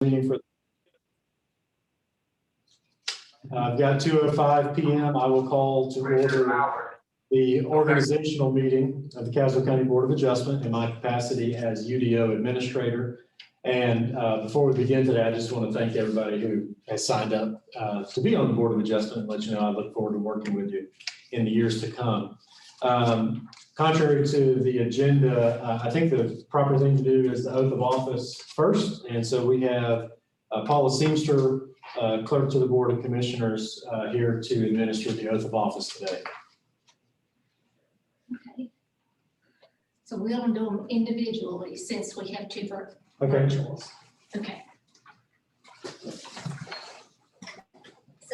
meeting for. I've got 2:05 p.m. I will call to order the organizational meeting of the Caswell County Board of Adjustment in my capacity as UDO administrator. And before we begin today, I just want to thank everybody who has signed up to be on the Board of Adjustment and let you know I look forward to working with you in the years to come. Contrary to the agenda, I think the proper thing to do is the oath of office first. And so we have Paula Seamster, clerk to the Board of Commissioners, here to administer the oath of office today. Okay. So we're going to do them individually since we have two virtuals. Okay. So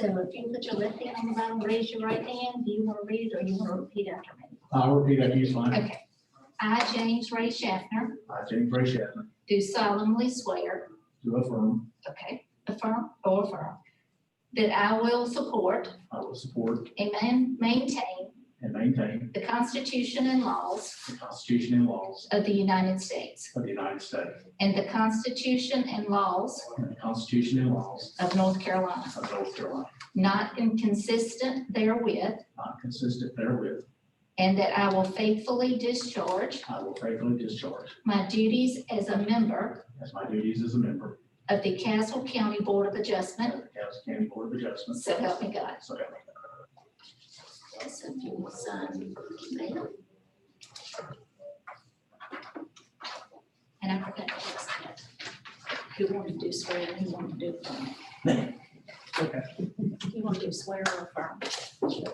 if you put your left hand on the Bible, raise your right hand. Do you want to read it or you want to repeat after me? I'll repeat after you, fine. Okay. I, James Ray Schaffner, I, James Ray Schaffner, do solemnly swear, do affirm, affirm, that I will support I will support and maintain and maintain the Constitution and laws the Constitution and laws of the United States of the United States and the Constitution and laws and the Constitution and laws of North Carolina, of North Carolina, not inconsistent therewith, not consistent therewith. and that I will faithfully discharge I will faithfully discharge my duties as a member as my duties as a member of the Caswell County Board of of Adjustment. the Caswell County Board of Adjustment. So help me God. So help me God. So if you will sign there. And I forgot to ask that. Who want to do swear and who want to do affirm? Okay. You want to do swear or affirm? Okay.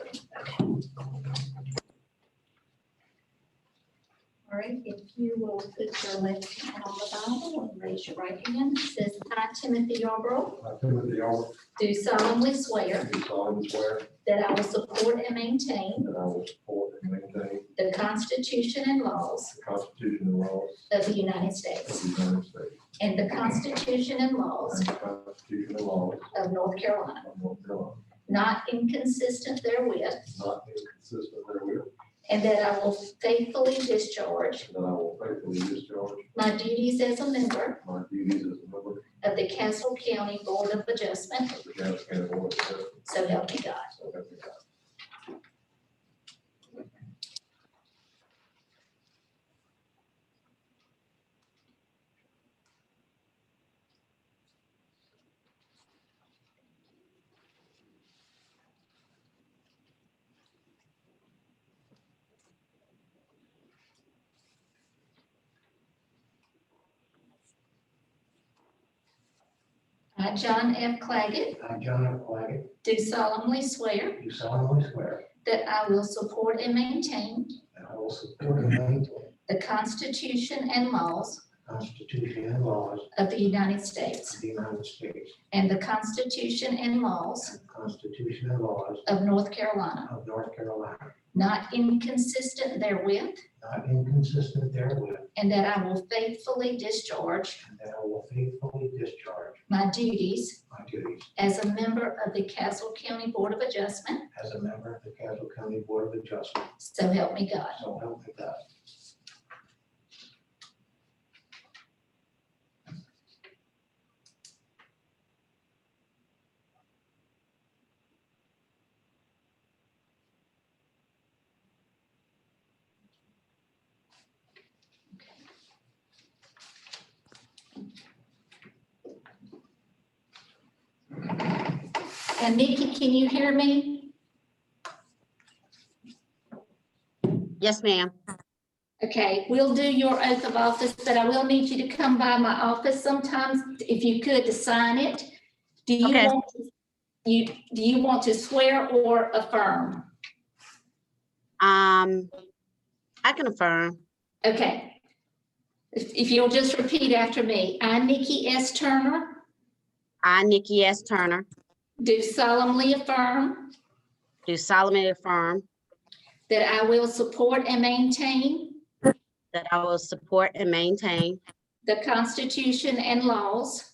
All right, if you will put your left hand on the Bible and raise your right hand. It says, I, Timothy Yarborough, I, Timothy Yarborough, do solemnly swear do solemnly swear that I will support and maintain that I will support and maintain the Constitution and laws the Constitution and laws of the United of States the United States and the Constitution and laws and the Constitution and laws of North Carolina, of North Carolina, not inconsistent therewith, not inconsistent therewith, and that I will faithfully discharge and that I will faithfully discharge my duties as a member my duties as a member of the Caswell County Board of Adjustment. of the Caswell County Board of Adjustment. So help me God. So help me God. I, John F. Claggett, I, John F. Claggett, do solemnly swear do solemnly swear that I will support and maintain that I will support and maintain the Constitution and laws the Constitution and laws of the United States of the United States and the Constitution and laws and the Constitution and laws of North Carolina, of North Carolina, not inconsistent therewith, not inconsistent therewith, and that I will faithfully discharge and that I will faithfully discharge my duties my duties as a member of the Caswell County Board of Adjustment. as a member of the Caswell County Board of Adjustment. So help me God. So help me God. And Nikki, can you hear me? Yes, ma'am. Okay, we'll do your oath of office, but I will need you to come by my office sometimes, if you could, to sign it. Do you Okay. want do you want to swear or affirm? I can affirm. Okay. If you'll just repeat after me. I, Nikki S. Turner, I, Nikki S. Turner, do solemnly affirm do solemnly affirm that I will support and maintain that I will support and maintain the Constitution and laws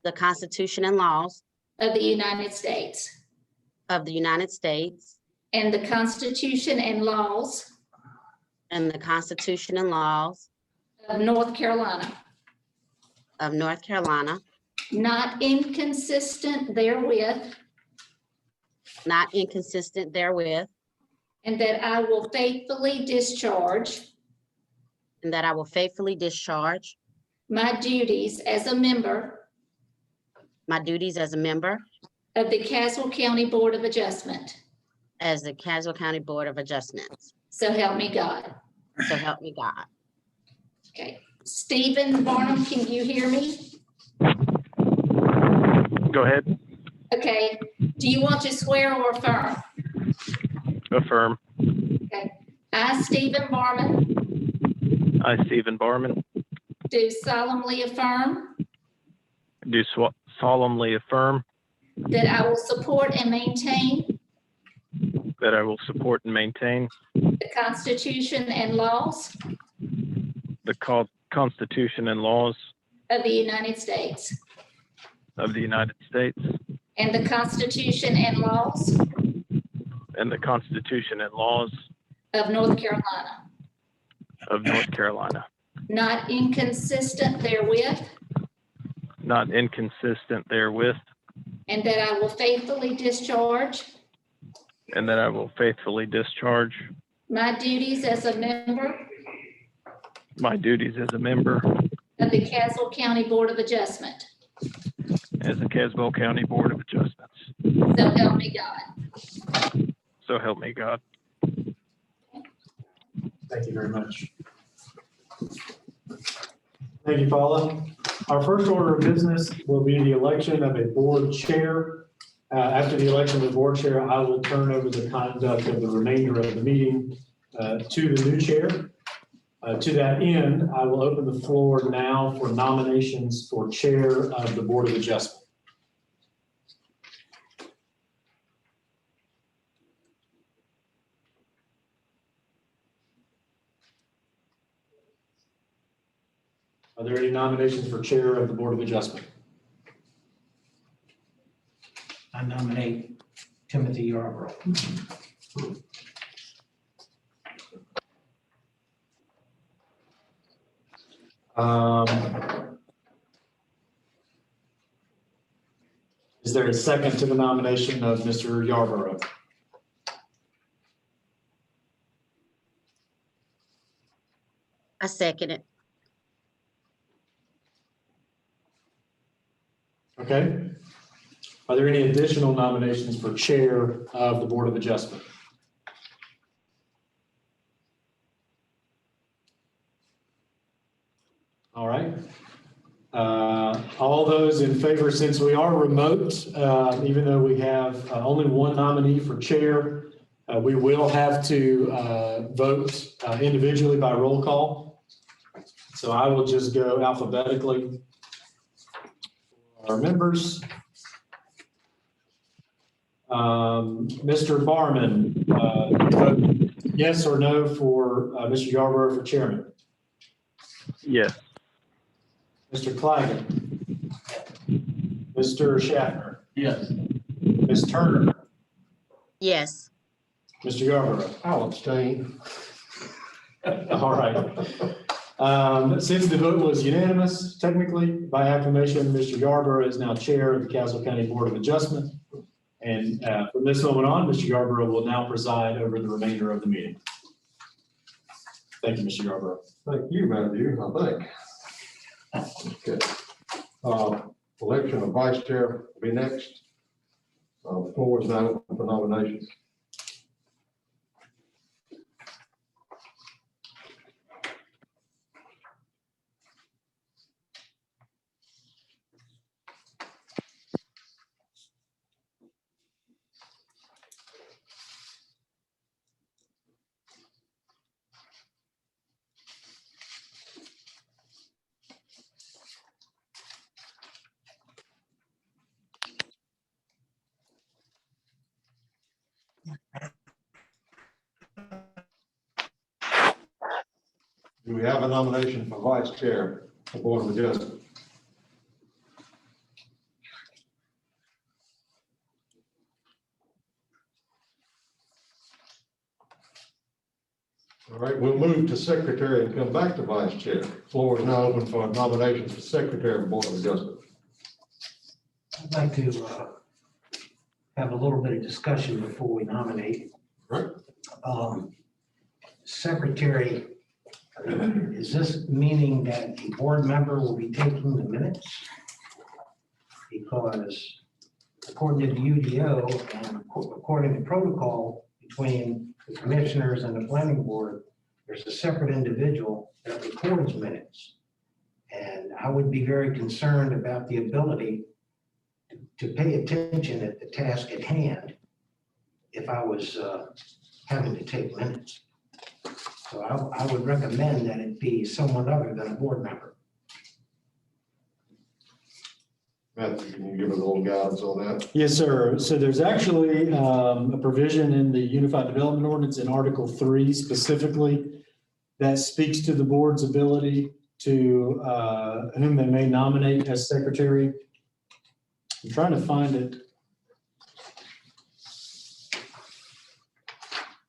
the Constitution and laws of the United States of the United States and the Constitution and laws and the Constitution and laws of North Carolina, of North Carolina, not inconsistent therewith, not inconsistent therewith, and that I will faithfully discharge and that I will faithfully discharge my duties as a member my duties as a member of the Caswell County Board of Adjustment. as the Caswell County Board of Adjustments. So help me God. So help me God. Okay. Stephen Barnum, can you hear me? Go ahead. Okay. Do you want to swear or affirm? Affirm. Okay. I, Stephen Barnum, I, Stephen Barman, do solemnly affirm do solemnly affirm that I will support and maintain that I will support and maintain the Constitution and laws the Constitution and laws of the United States of the United States and the Constitution and laws and the Constitution and laws of North Carolina, of North Carolina, not inconsistent therewith, not inconsistent therewith, and that I will faithfully discharge and that I will faithfully discharge my duties as a member my duties as a member of the Caswell County Board of Adjustment. as the Caswell County Board of Adjustments. So help me God. So help me God. Thank you very much. Thank you, Paula. Our first order of business will be the election of a board chair. After the election of the board chair, I will turn over the conduct of the remainder of the meeting to the new chair. To that end, I will open the floor now for nominations for chair of the Board of Adjustment. Are there any nominations for chair of the Board of Adjustment? I nominate Timothy Yarborough. Is there a second to the nomination of Mr. Yarborough? I second it. Okay. Are there any additional nominations for chair of the Board of Adjustment? All right. All those in favor, since we are remote, even though we have only one nominee for chair, we will have to vote individually by roll call. So I will just go alphabetically. Our members. Mr. Barman, vote yes or no for Mr. Yarborough for chairman? Yes. Mr. Claggett? Mr. Shatner? Yes. Ms. Turner? Yes. Mr. Yarborough? I'll abstain. All right. Since the vote was unanimous, technically by acclamation, Mr. Yarborough is now chair of the Caswell County Board of Adjustment. And from this moment on, Mr. Yarborough will now preside over the remainder of the meeting. Thank you, Mr. Yarborough. Thank you, Matthew, I think. Okay. Election of vice chair will be next. The floor is now open for nominations. Do we have a nomination for vice chair of Board of Adjustment? All right, we'll move to secretary and come back to vice chair. Floor is now open for nominations for secretary of Board of Adjustment. I'd like to have a little bit of discussion before we nominate. Right. Secretary, is this meaning that the board member will be taking the minutes? Because according to the UDO and according to protocol between the commissioners and the planning board, there's a separate individual that records minutes. And I would be very concerned about the ability to pay attention at the task at hand if I was having to take minutes. So I would recommend that it be someone other than a board member. Matthew, can you give us a little guidance on that? Yes, sir. So there's actually a provision in the Unified Development Ordinance in Article 3 specifically that speaks to the board's ability to whom they may nominate as secretary. I'm trying to find it.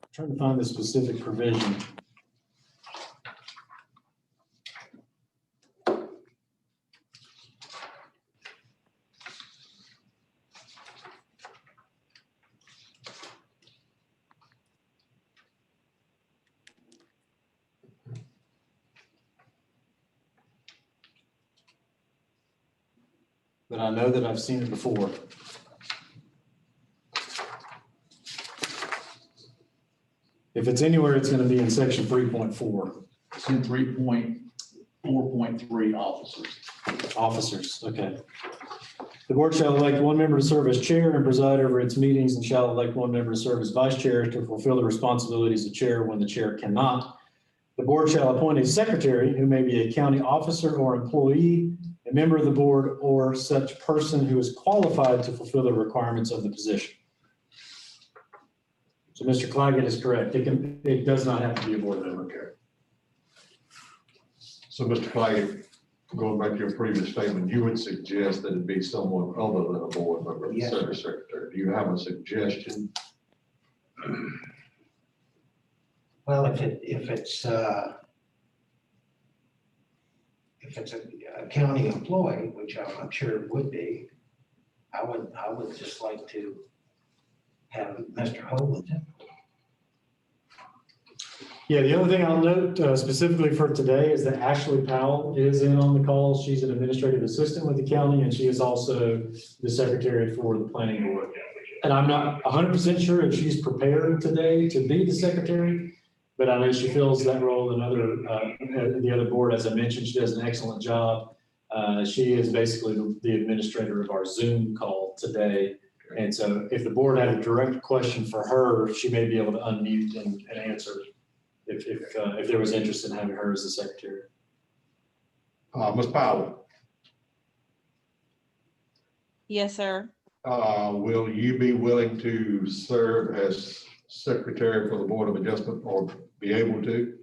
I'm trying to find the specific provision. But I know that I've seen it before. If it's anywhere, it's going to be in section 3.4, It's in 3.4.3 officers. officers. Okay. The board shall elect one member to serve as chair and preside over its meetings, and shall elect one member to serve as vice chair to fulfill the responsibilities of chair when the chair cannot. The board shall appoint a secretary who may be a county officer or employee, a member of the board, or such person who is qualified to fulfill the requirements of the position. So Mr. Claggett is correct. It does not have to be a board member. So, Mr. Clay, going back to your previous statement, you would suggest that it be someone other than a board member, the Yes, sir. secretary. Do you have a suggestion? Well, if it's a county employee, which I'm sure it would be, I would just like to have Mr. Hoagland. Yeah, the only thing I'll note specifically for today is that Ashley Powell is in on the call. She's an administrative assistant with the county, and she is also the secretary for the planning board. And I'm not 100% sure if she's prepared today to be the secretary, but I know she fills that role in the other board. As I mentioned, she does an excellent job. She is basically the administrator of our Zoom call today. And so if the board had a direct question for her, she may be able to unmute and answer if there was interest in having her as the secretary. Ms. Powell, Yes, sir. will you be willing to serve as secretary for the Board of Adjustment or be able to?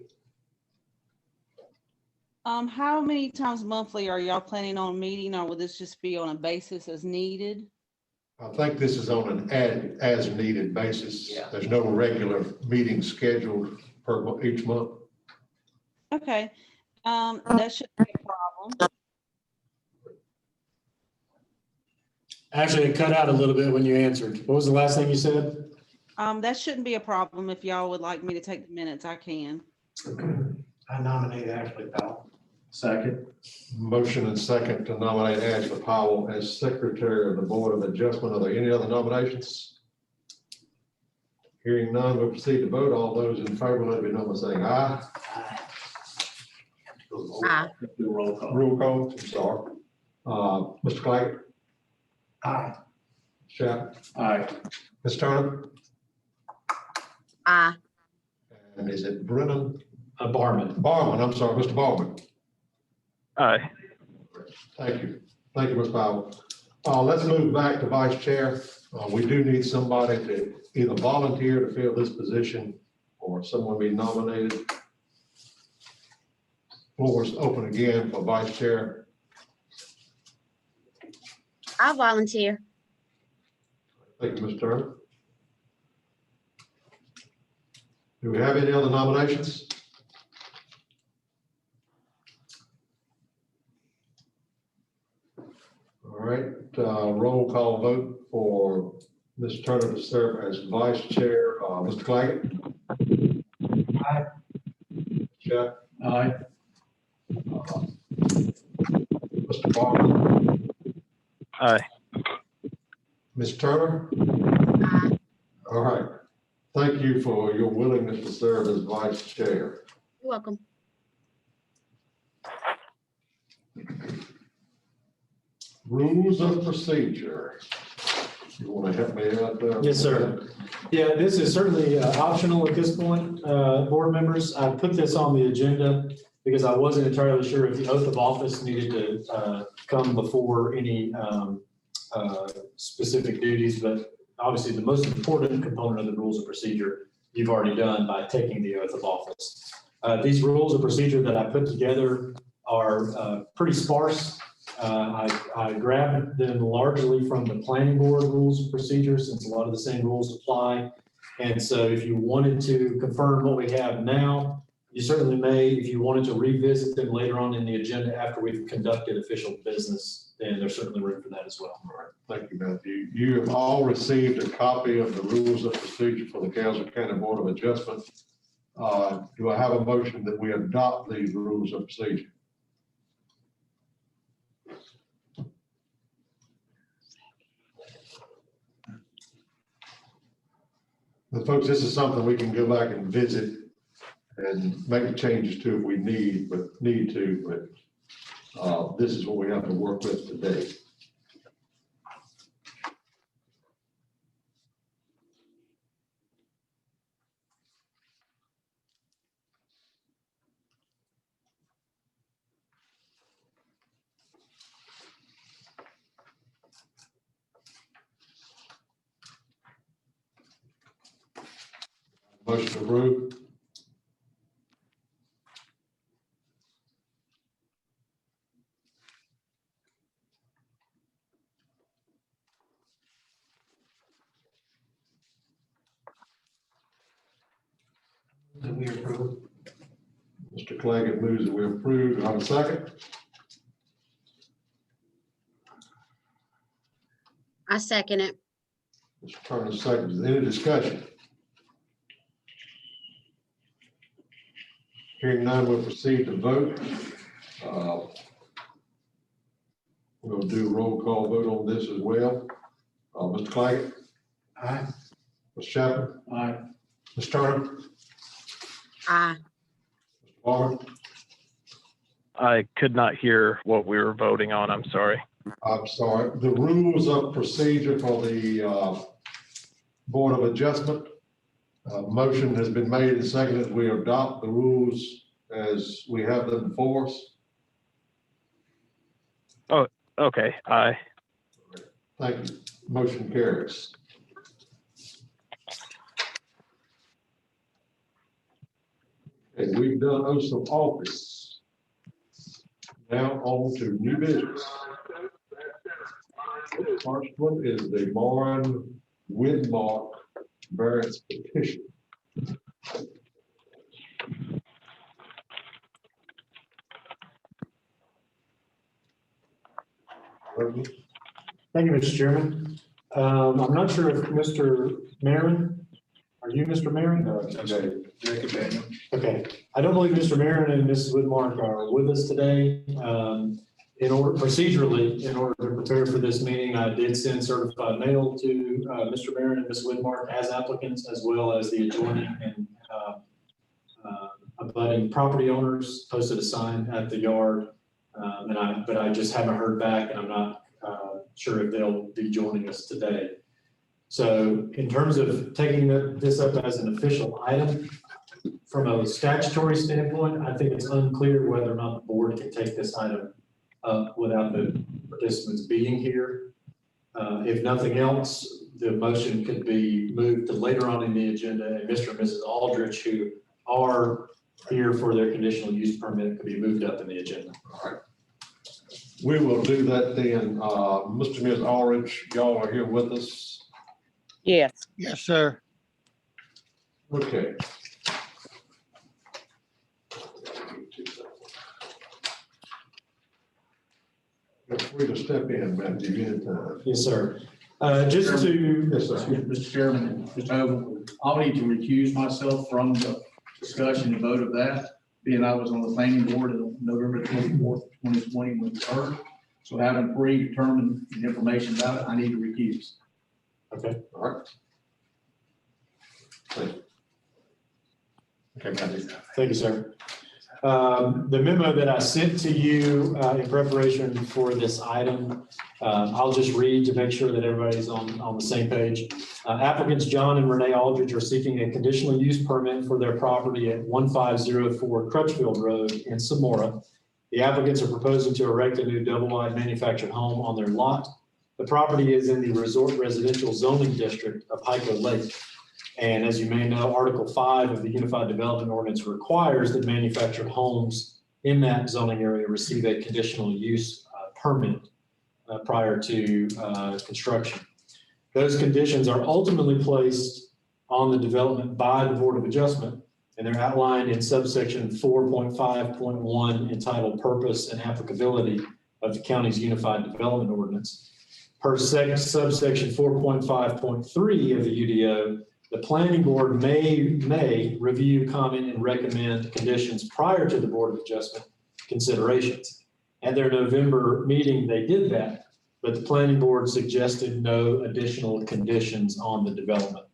How many times monthly are y'all planning on meeting, or will this just be on a basis as needed? I think this is on an as needed basis. Yeah. There's no regular meeting scheduled each month. Okay, that shouldn't be a problem. Actually, it cut out a little bit when you answered. What was the last thing you said? That shouldn't be a problem. If y'all would like me to take the minutes, I can. I nominate Ashley Powell. Second. Motion and second to nominate Ashley Powell as secretary of the Board of Adjustment. Are there any other nominations? Hearing none, we'll proceed to vote. All those in favor, let it be known by saying aye. Aye. Do a roll call. Roll call, I'm sorry. Mr. Clay, Aye. Chap, Aye. Ms. Turner, Aye. and is it Brennan? Barman. Barman, I'm sorry, Mr. Barman. Aye. Thank you. Thank you, Ms. Powell. Let's move back to vice chair. We do need somebody to either volunteer to fill this position or someone be nominated. Floor is open again for vice chair. I'll volunteer. Thank you, Ms. Turner. Do we have any other nominations? All right, roll call vote for Ms. Turner to serve as vice chair. Mr. Claggett? Aye. Jeff? Aye. Mr. Barber? Aye. Ms. Turner? Aye. All right. Thank you for your willingness to serve as vice chair. You're welcome. Rules of procedure. You want to help me out there? Yes, sir. Yeah, this is certainly optional at this point, board members. I put this on the agenda because I wasn't entirely sure if the oath of office needed to come before any specific duties, but obviously the most important component of the rules of procedure you've already done by taking the oath of office. These rules of procedure that I put together are pretty sparse. I grabbed them largely from the planning board rules of procedure, since a lot of the same rules apply. And so if you wanted to confirm what we have now, you certainly may. If you wanted to revisit them later on in the agenda after we've conducted official business, then there's certainly room for that as well. All right, thank you, Matthew. You have all received a copy of the rules of procedure for the Caswell County Board of Adjustment. Do I have a motion that we adopt these rules of procedure? And folks, this is something we can go back and visit and make changes to if we need to, but this is what we have to work with today. Motion approved. That we approve. Mr. Claggett moves that we approve. Do I have a second? I second it. Mr. Turner seconds. Any discussion? Hearing none, we'll proceed to vote. We'll do a roll call vote on this as well. Mr. Claggett? Aye. Mr. Chapman? Aye. Mr. Turner? Aye. Mr. Barber? I could not hear what we were voting on. I'm sorry. I'm sorry. The rules of procedure for the Board of Adjustment. Motion has been made and seconded. We adopt the rules as we have them before us. Okay. Aye. Thank you. Motion carries. Okay, we've done oaths of office. Now on to new business. The first one is the Warren Widmark variance petition. Thank you, Mr. Chairman. I'm not sure if Mr. Marin, are you Mr. Marin? No, okay. Jacob Daniel. Okay, I don't believe Mr. Marin and Mrs. Whitmark are with us today. In order to prepare for this meeting, I did send certified mail to Mr. Marin and Ms. Whitmark as applicants, as well as the adjoining and abutting property owners posted a sign at the yard. But I just haven't heard back, and I'm not sure if they'll be joining us today. So in terms of taking this up as an official item, from a statutory standpoint, I think it's unclear whether or not the board can take this item up without the participants being here. If nothing else, the motion could be moved to later on in the agenda, and Mr. and Mrs. Aldrich, who are here for their conditional use permit, could be moved up in the agenda. All right. We will do that then. Mr. and Ms. Aldrich, y'all are here with us. Yes. Yes, sir. Okay. Feel free to step in, Matthew, anytime. Yes, sir. Just to, Yes, sir. Mr. Chairman, Mr. Ogle, I'll need to recuse myself from the discussion and vote of that, being I was on the planning board on November 24th, 2020 when it occurred. So having predetermined information about it, I need to recuse. okay. All right. Thank you. Okay, Matthew. Thank you, sir. The memo that I sent to you in preparation for this item, I'll just read to make sure that everybody's on the same page. Applicants John and Renee Aldridge are seeking a conditional use permit for their property at 1504 Crutchfield Road in Samora. The applicants are proposing to erect a new double-wide manufactured home on their lot. The property is in the resort residential zoning district of Hyco Lake. And as you may know, Article 5 of the Unified Development Ordinance requires that manufactured homes in that zoning area receive a conditional use permit prior to construction. Those conditions are ultimately placed on the development by the Board of Adjustment, and they're outlined in subsection 4.5.1 entitled Purpose and Applicability of the county's Unified Development Ordinance. Per subsection 4.5.3 of the UDO, the planning board may review, comment, and recommend conditions prior to the Board of Adjustment considerations. At their November meeting, they did that, but the planning board suggested no additional conditions on the development.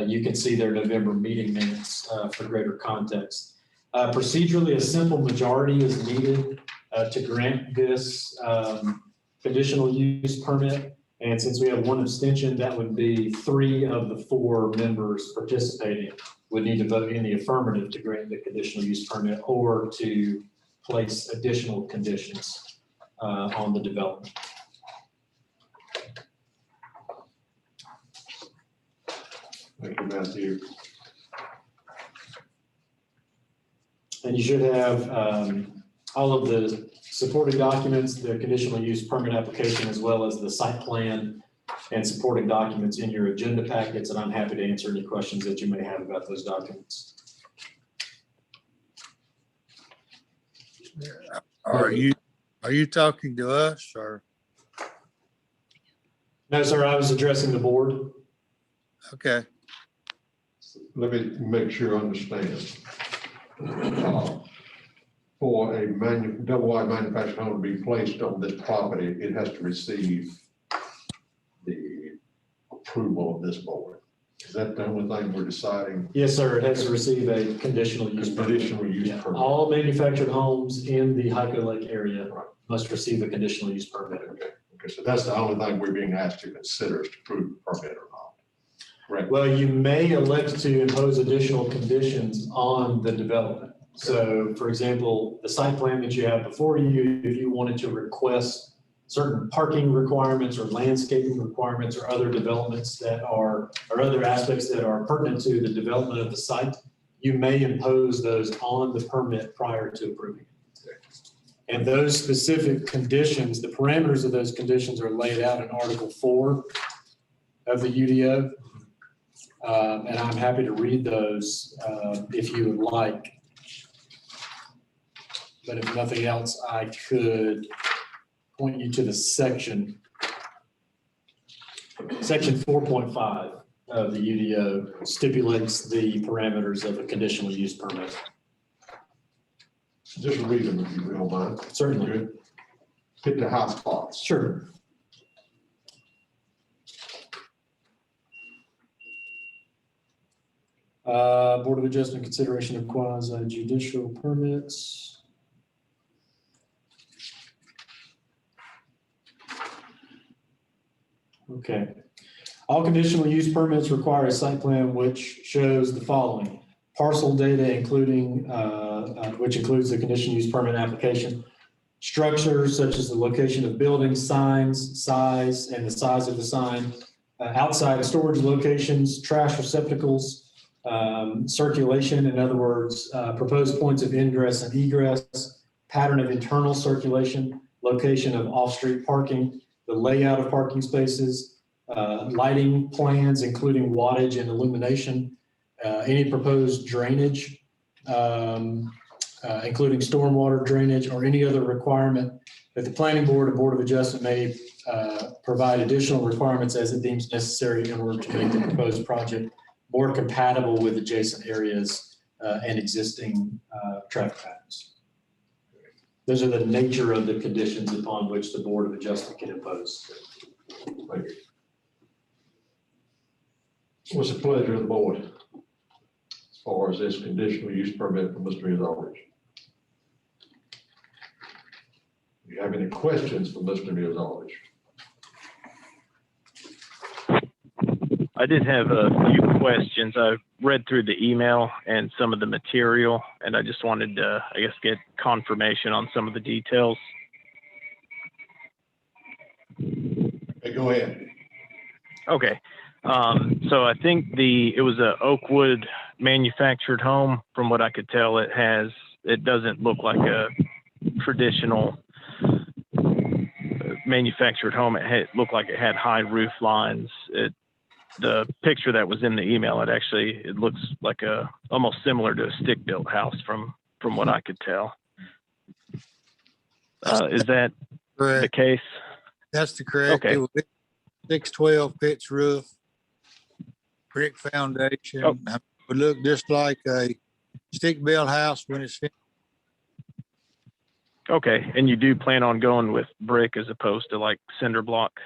You can see their November meeting minutes for greater context. Procedurally, a simple majority is needed to grant this conditional use permit. And since we have one abstention, that would be 3 of the 4 members participating would need to vote in the affirmative to grant the conditional use permit or to place additional conditions on the development. Thank you, Matthew. And you should have all of the supporting documents, the conditional use permit application, as well as the site plan and supporting documents in your agenda packets, and I'm happy to answer any questions that you may have about those documents. Are you talking to us or? No, sir, I was addressing the board. Okay, Let me make sure I understand. For a double-wide manufactured home to be placed on this property, it has to receive the approval of this board. Is that the only thing we're deciding? Yes, sir, it has to receive a conditional use permit. Conditional use Yeah. permit. All manufactured homes in the Hyco Lake area must receive a conditional use permit. Okay, so that's the only thing we're being asked to consider is to approve the permit or not. Correct? Well, you may elect to impose additional conditions on the development. So for example, the site plan that you have before you, if you wanted to request certain parking requirements or landscaping requirements or other developments that are, or other aspects that are pertinent to the development of the site, you may impose those on the permit prior to approving it. And those specific conditions, the parameters of those conditions are laid out in Article 4 of the UDO. And I'm happy to read those if you would like. But if nothing else, I could point you to the section. Section 4.5 of the UDO stipulates the parameters of a conditional use permit. Just read them if you don't mind. Certainly. Good. Hit the high spots. Sure. Board of Adjustment consideration of quasi judicial permits. Okay. All conditional use permits require a site plan which shows the following: parcel data, including, which includes the conditional use permit application, structures such as the location of buildings, signs, size, and the size of the sign, outside storage locations, trash receptacles, circulation, in other words, proposed points of ingress and egress, pattern of internal circulation, location of off-street parking, the layout of parking spaces, lighting plans, including wattage and illumination, any proposed drainage, including stormwater drainage or any other requirement that the planning board or board of adjustment may provide additional requirements as it deems necessary in order to make the proposed project more compatible with adjacent areas and existing traffic patterns. Those are the nature of the conditions upon which the board of adjustment can impose. Thank you. What's the pleasure of the board as far as this conditional use permit for Mr. Mills Aldridge? Do you have any questions for Mr. Mills Aldridge? I did have a few questions. I read through the email and some of the material, and I just wanted to, I guess, get confirmation on some of the details. Hey, go ahead. Okay. So I think it was a Oakwood manufactured home. From what I could tell, it doesn't look like a traditional manufactured home. It looked like it had high roof lines. The picture that was in the email, it looks like almost similar to a stick-built house from what I could tell. Is that the Correct. case? That's the correct. Okay. It was 612 pitch roof, brick foundation. Oh. It would look just like a stick-built house when it's finished. Okay. And you do plan on going with brick as opposed to like cinder block?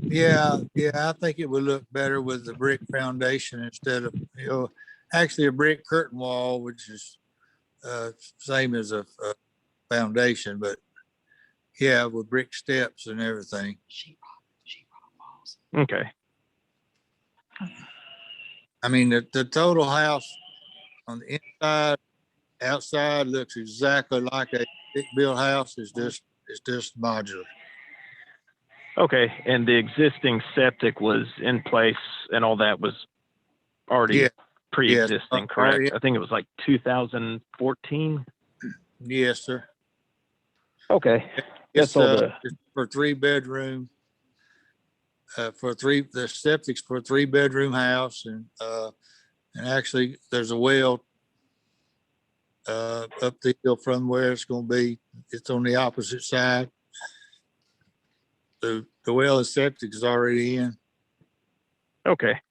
Yeah, I think it would look better with the brick foundation instead of, actually a brick curtain wall, which is same as a foundation, but yeah, with brick steps and everything. Okay. I mean, the total house on the inside, outside looks exactly like a stick-built house. It's just modular. Okay. And the existing septic was in place and all that was already Yeah. pre-existing, Yes. correct? Yeah. I think it was like 2014. Yes, sir. Okay. It's, That's all it's for 3-bedroom. The septic's for a 3-bedroom house, and actually there's a well up the hill from where it's going to be. It's on the opposite side. The well and septic is already in. Okay.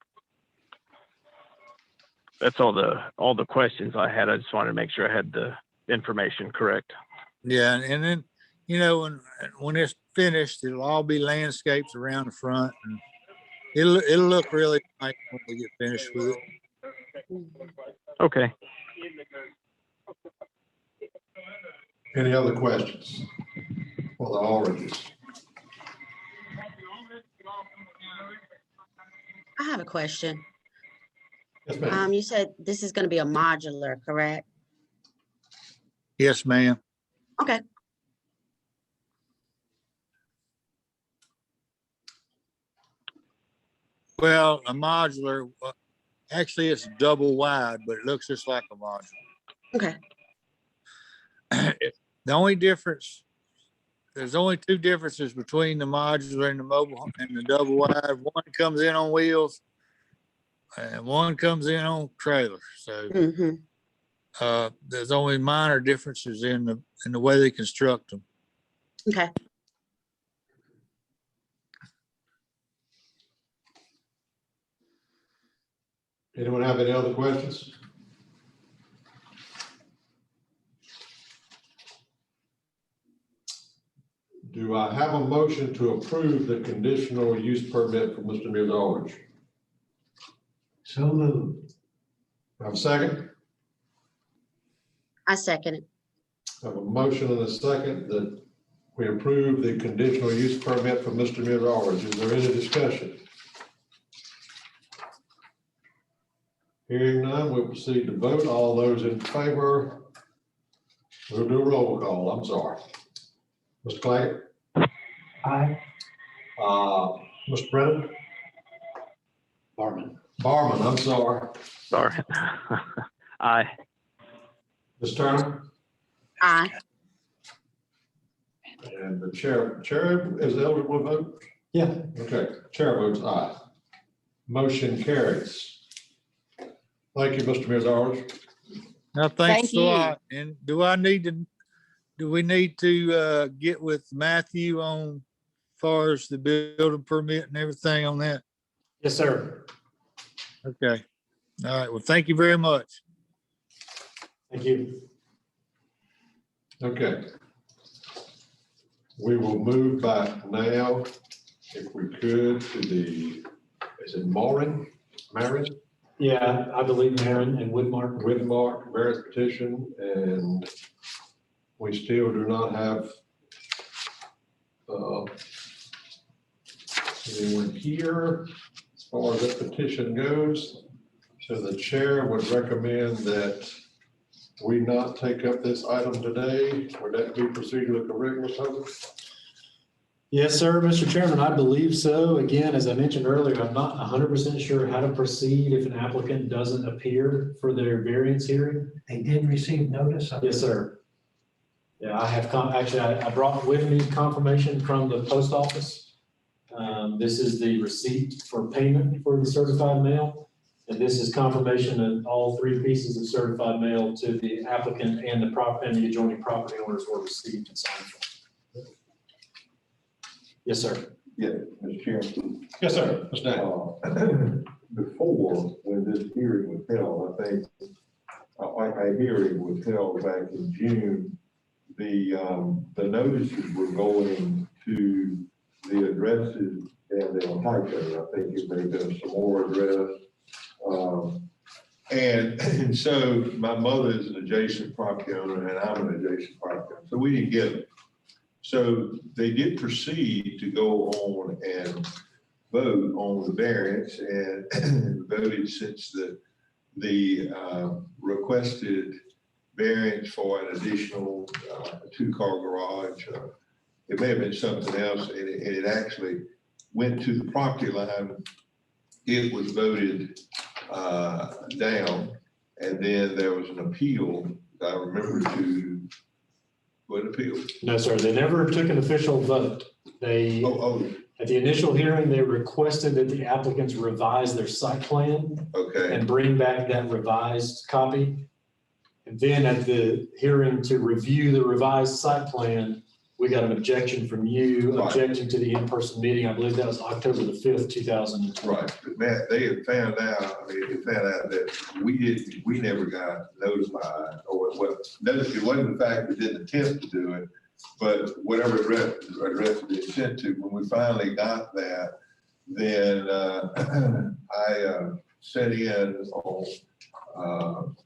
That's all the questions I had. I just wanted to make sure I had the information correct. Yeah, and then when it's finished, it'll all be landscapes around the front, and it'll look really nice when we get finished with it. Okay. Any other questions for the Aldridges? I have a question. Yes, ma'am. You said this is gonna be a modular, correct? Yes, ma'am. Okay. Well, a modular, actually it's double wide, but it looks just like a modular. Okay. The only difference, there's only 2 differences between the modular and the mobile and the double wide. One comes in on wheels and one comes in on trailers. So Mm-hmm. there's only minor differences in the way they construct them. Okay. Anyone have any other questions? Do I have a motion to approve the conditional use permit for Mr. Mills Aldridge? So moved. Have a second? I second it. Have a motion and a second that we approve the conditional use permit for Mr. Mills Aldridge. Is there any discussion? Hearing none, we'll proceed to vote. All those in favor, we'll do a roll call. I'm sorry. Mr. Claggett? Aye. Mr. Brennan? Barman, I'm sorry. Sorry. Aye. Ms. Turner? Aye. And the chair is eligible to vote? Yeah. Okay, chair votes aye. Motion carries. Thank you, Mr. Mills Aldridge. Now, Thank thanks a you. lot. And do we need to get with Matthew on far as the building permit and everything on that? Yes, sir. Okay. All right. Well, thank you very much. Thank you. Okay. We will move back now, if we could, to is it Marin? Yeah, I believe Aaron and Woodmark. Whitmark, variance petition, and we still do not have anyone here as far as that petition goes. So the chair would recommend that we not take up this item today. Would that be procedurally correct, Ms. Hubbard? Yes, sir, Mr. Chairman, I believe so. Again, as I mentioned earlier, I'm not 100% sure how to proceed if an applicant doesn't appear for their variance hearing. They did receive notice of Yes, it. sir. Yeah, I have, actually, I brought with me confirmation from the post office. This is the receipt for payment for the certified mail. And this is confirmation that all 3 pieces of certified mail to the applicant and the adjoining property owners were received and signed. Yes, sir. Yeah, Mr. Chairman. Yes, sir. Ms. Daniel. Before, when this hearing was held, I think, a hearing was held back in June. The notices were going to the addresses down there on Highway. I think it may have been some more address. And so my mother is an adjacent property owner and I'm an adjacent property owner. So we didn't get it. So they did proceed to go on and vote on the variance and voted since the requested variance for an additional 2-car garage. It may have been something else, and it actually went to the property line. It was voted down, and then there was an appeal. I remember to what appeal? No, sir, they never took an official vote. They, at the initial hearing, they requested that the applicants revise their site plan Okay. and bring back that revised copy. And then at the hearing to review the revised site plan, we got an objection from you, Right. objecting to the in-person meeting. I believe that was October the 5th, 2020. Right, but Matt, they had found out, they found out that we never got notified, or well, notice it wasn't the fact we didn't attempt to do it, but whatever address it been sent to, when we finally got that, then I sent in on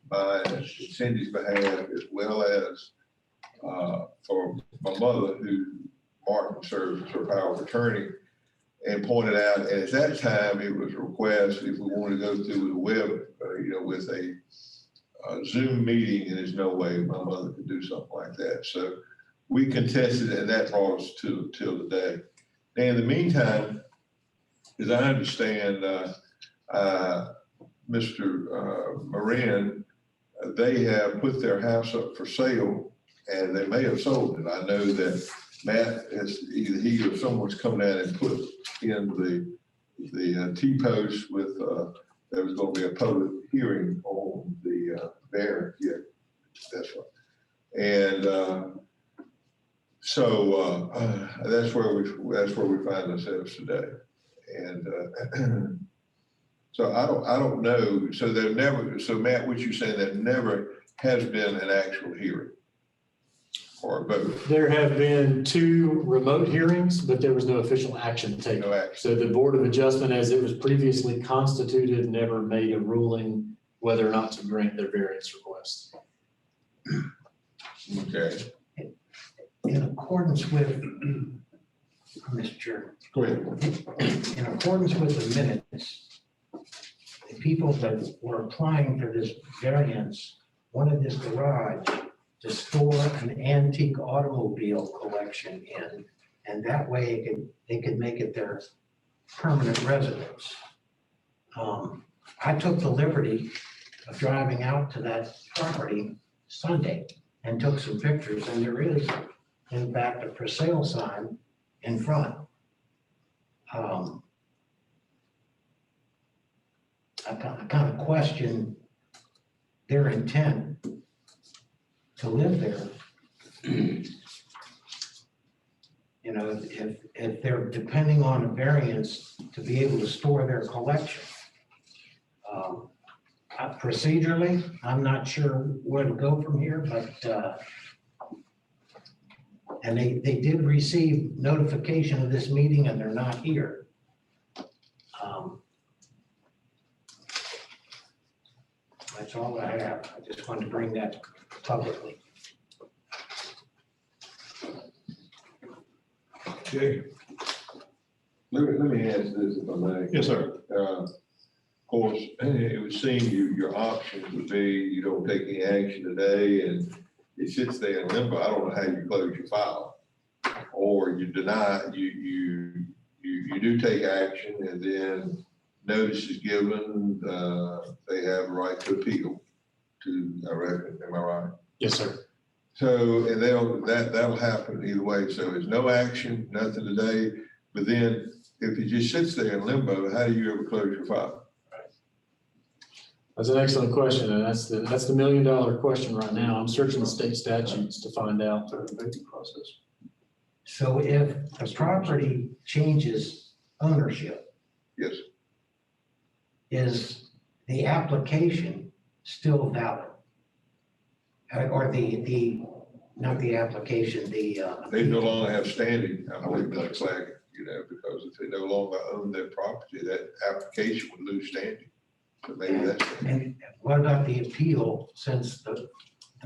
by Cindy's behalf, as well as for my mother, who Martin serves as her power of attorney, and pointed out, and at that time, it was a request if we wanted to go through the web, with a Zoom meeting, and there's no way my mother could do something like that. So we contested it, and that brought us till today. Now, in the meantime, as I understand, Mr. Moran, they have put their house up for sale, and they may have sold it. I know that Matt, either he or someone's come down and put in the T-post with, there was going to be a public hearing on the variance. Yeah, that's right. And so that's where we find ourselves today. And so I don't know. So there never. So Matt, what you're saying, there never has been an actual hearing or a vote. There have been 2 remote hearings, but there was no official action taken. No action. So the Board of Adjustment, as it was previously constituted, never made a ruling whether or not to grant their variance request. Okay. In accordance with, Mr. Chair, Go ahead. in accordance with the minutes, the people that were applying for this variance wanted this garage to store an antique automobile collection in, and that way they could make it their permanent residence. I took the liberty of driving out to that property Sunday and took some pictures, and there is, in fact, a for sale sign in front. I kind of question their intent to live there. You know, if they're depending on a variance to be able to store their collection. Procedurally, I'm not sure where to go from here, but, and they did receive notification of this meeting and they're not here. That's all I have. I just wanted to bring that publicly. Okay. Let me ask this if I may. Yes, sir. Of course, it would seem your options would be you don't take any action today and it sits there in limbo. I don't know how you close your file. Or you deny, you do take action and then notice is given, they have a right to appeal to, I reckon, am I right? Yes, sir. So, and that'll happen either way. So there's no action, nothing today, but then if it just sits there in limbo, how do you ever close your file? That's an excellent question, and that's the million-dollar question right now. I'm searching the state statutes to find out. Process. So if a property changes ownership, Yes. is the application still valid? Or not the application, They no longer have standing, I believe, like flag, you know, because if they no longer own their property, that application would lose standing. So maybe that's. And what about the appeal since the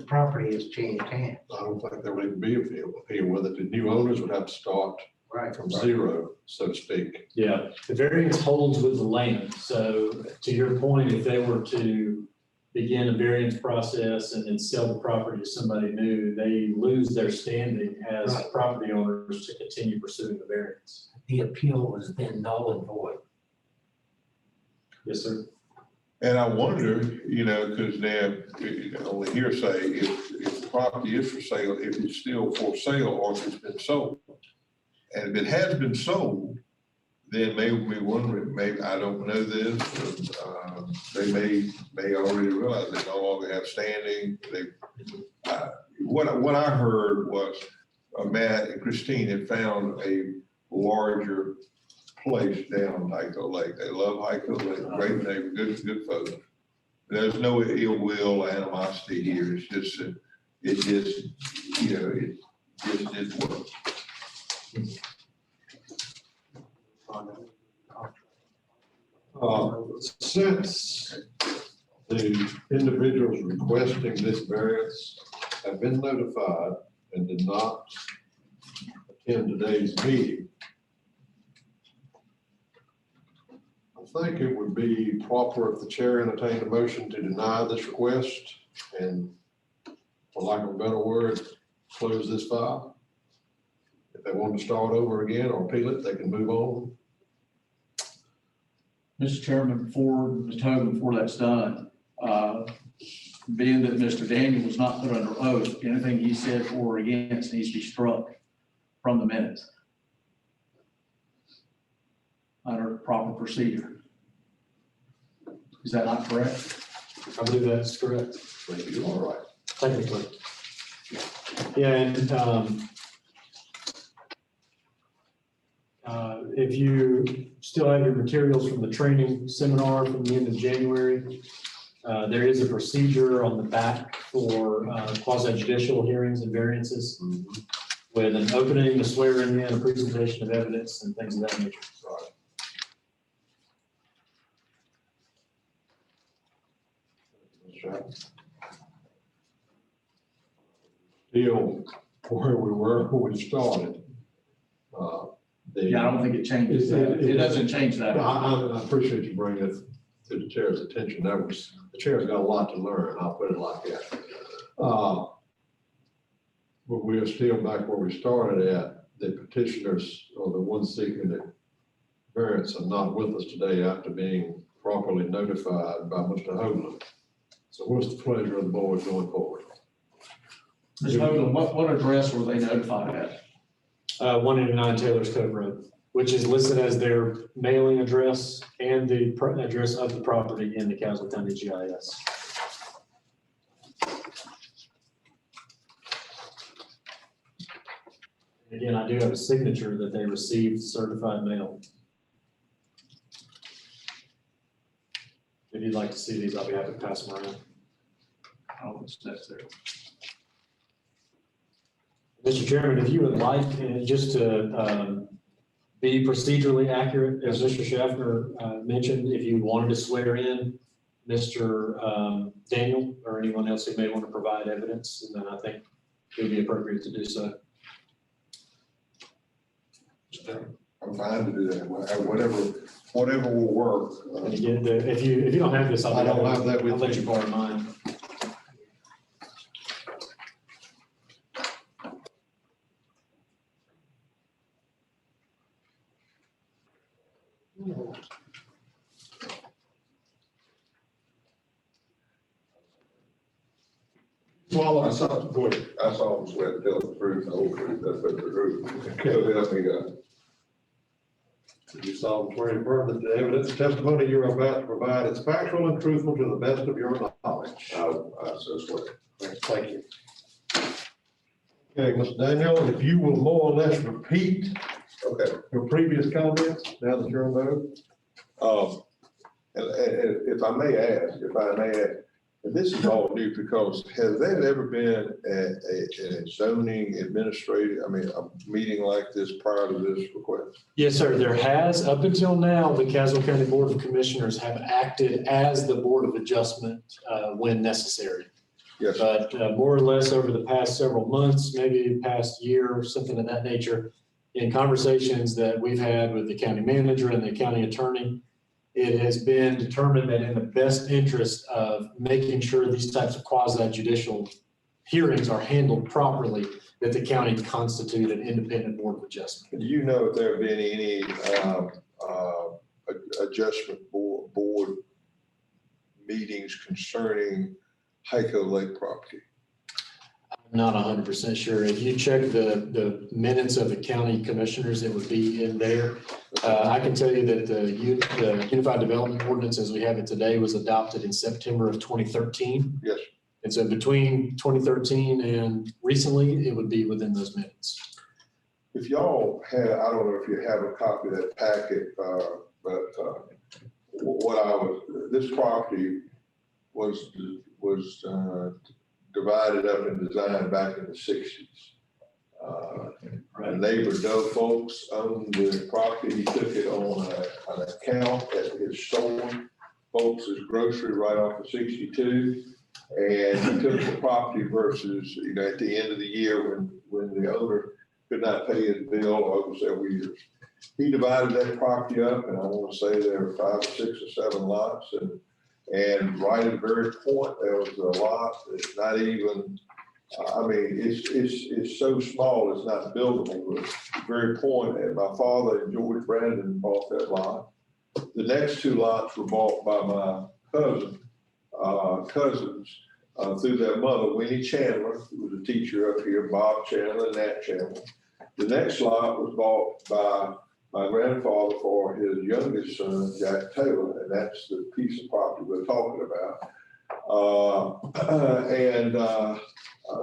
property has changed hands? I don't think there would even be appeal with it. The new owners would have to start Right. from zero, so to speak. Yeah, the variance holds with the land. So to your point, if they were to begin a variance process and then sell the property to somebody new, they lose their standing as Right. property owners to continue pursuing the variance. The appeal was then null and void. Yes, sir. And I wonder, you know, because now, on the hearsay, if the property is for sale, if it's still for sale or if it's been sold. And if it has been sold, then maybe we wondering, maybe, I don't know this, but they may already realize they no longer have standing. What I heard was Matt and Christine had found a larger place down Hyco Lake. They love Hyco Lake, great neighbor, good folks. There's no ill will, animosity here. It's just, it just, you know, it just didn't work. Since the individuals requesting this variance have been notified and did not attend today's meeting, I think it would be proper if the chair entertained a motion to deny this request and, for lack of a better word, close this file. If they want to start over again or appeal it, they can move on. Mr. Chairman, Mr. Hogan, before that's done, being that Mr. Daniel was not put under oath, anything he said for or against needs to be struck from the minutes under proper procedure. Is that not correct? I believe that's correct. You are right. Technically. Yeah, and if you still have your materials from the training seminar from the end of January, there is a procedure on the back for quasi judicial hearings and variances with an opening, a swearing in, a presentation of evidence and things of that nature. Still where we were when we started. Yeah, I don't think it changes that. It doesn't change that. I appreciate you bringing it to the chair's attention. The chair's got a lot to learn. I'll put it like that. But we are still back where we started at. The petitioners or the ones seeking the variance are not with us today after being properly notified by Mr. Hoagland. So what's the pleasure of the board going forward? Ms. Hoagland, what address were they notified at? 189 Taylor's Cove Road, which is listed as their mailing address and the address of the property in the Caswell County GIS. Again, I do have a signature that they received certified mail. If you'd like to see these, I'll be happy to pass them around. I don't know if it's necessary. Mr. Chairman, if you would like, just to be procedurally accurate, as Mr. Schaffner mentioned, if you wanted to swear in Mr. Daniel or anyone else who may want to provide evidence, then I think it would be appropriate to do so. I'm fine to do that, whatever will work. And again, if you don't have this, I don't have that with I'll let me. you borrow mine. Swallow, I saw, go ahead. I saw them sweat, tell the truth, the whole truth, that's what the truth. So help me God. You solemnly swear and affirm that the evidence and testimony you are about to provide is factual and truthful to the best of your knowledge. I so swear. Thank you. Okay, Mr. Daniel, if you will more or less repeat Okay. your previous comments, now that you're on vote. And if I may ask, and this is all new because has there ever been a zoning administrative, a meeting like this prior to this request? Yes, sir. There has, up until now, the Caswell County Board of Commissioners have acted as the Board of Adjustment when necessary. Yes. But more or less over the past several months, maybe past year or something of that nature, in conversations that we've had with the county manager and the county attorney, it has been determined that in the best interest of making sure these types of quasi-judicial hearings are handled properly, that the county constitute an independent Board of Adjustment. Do you know if there have been any adjustment board meetings concerning Heiko Lake property? I'm not 100% sure. If you check the minutes of the county commissioners, it would be in there. I can tell you that the Unified Development Ordinance as we have it today was adopted in September of 2013. Yes. And so between 2013 and recently, it would be within those minutes. If y'all had, I don't know if you have a copy of that packet, but this property was divided up and designed back in the 60s. Neighbor Doe folks owned the property. He took it on an account at his store, folks' grocery right off of 62. And he took the property versus, at the end of the year when the owner could not pay his bill over several years. He divided that property up, and I want to say there were 5 or 6 or 7 lots. And right at the very point, there was a lot that's not even, it's so small, it's not buildable. But at the very point, and my father and George Brandon bought that lot. The next 2 lots were bought by my cousins through their mother, Winnie Chandler, who was a teacher up here, Bob Chandler, and Nat Chandler. The next lot was bought by my grandfather for his youngest son, Jack Taylor, and that's the piece of property we're talking about.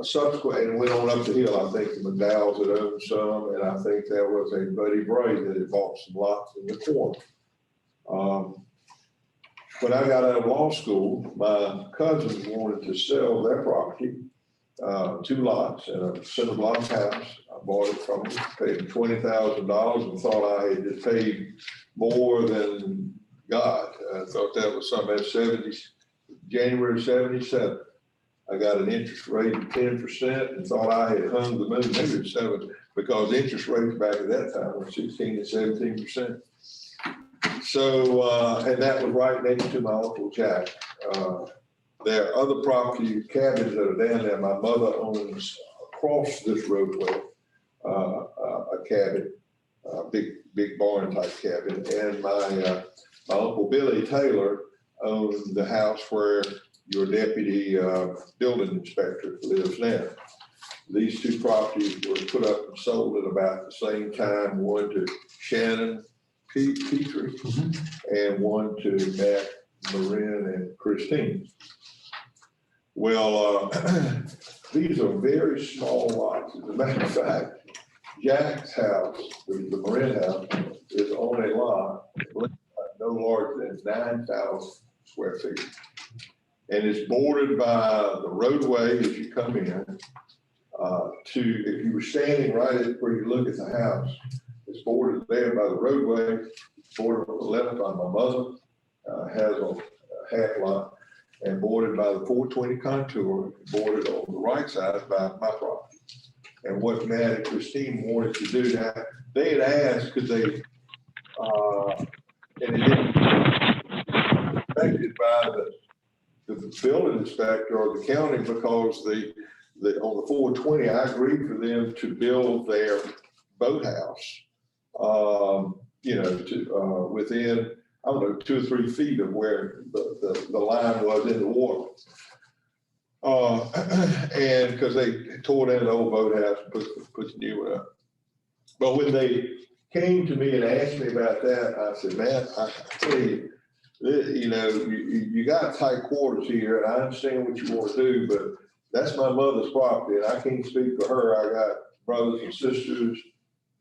Subsequent, and went on up the hill, I think the McDowells had owned some, and I think there was a Buddy Bray that had bought some lots in the corner. When I got out of law school, my cousins wanted to sell their property, 2 lots and a cinder block house. I bought it from them, paid $20,000 and thought I had just paid more than God. I thought that was something at January 77. I got an interest rate of 10% and thought I had hung the moon. Maybe it's 7, because interest rates back at that time were 16 to 17%. So, and that was right next to my Uncle Jack. There are other property cabins that are down there. My mother owns across this roadway, a cabin, a big barn type cabin. And my Uncle Billy Taylor owned the house where your deputy building inspector lives now. These 2 properties were put up and sold at about the same time, one to Shannon Petrie and one to Matt, Marin, and Christine. Well, these are very small lots. As a matter of fact, Jack's house, the Marin house, is on a lot no larger than 9,000 square feet. And it's bordered by the roadway as you come in. If you were standing right at where you look at the house, it's bordered there by the roadway, bordered on the left by my mother, has a half lot, and bordered by the 420 contour, bordered on the right side by my property. And what Matt and Christine wanted to do, now, they had asked, could they, and it didn't affected by the building inspector or the county, because on the 420, I agreed for them to build their boathouse, within, I don't know, 2 or 3 feet of where the line was in the water. And because they tore down the old boathouse and put the new one up. But when they came to me and asked me about that, I said, man, I tell you, you got tight quarters here, and I understand what you want to do, but that's my mother's property, and I can't speak for her. I got brothers and sisters.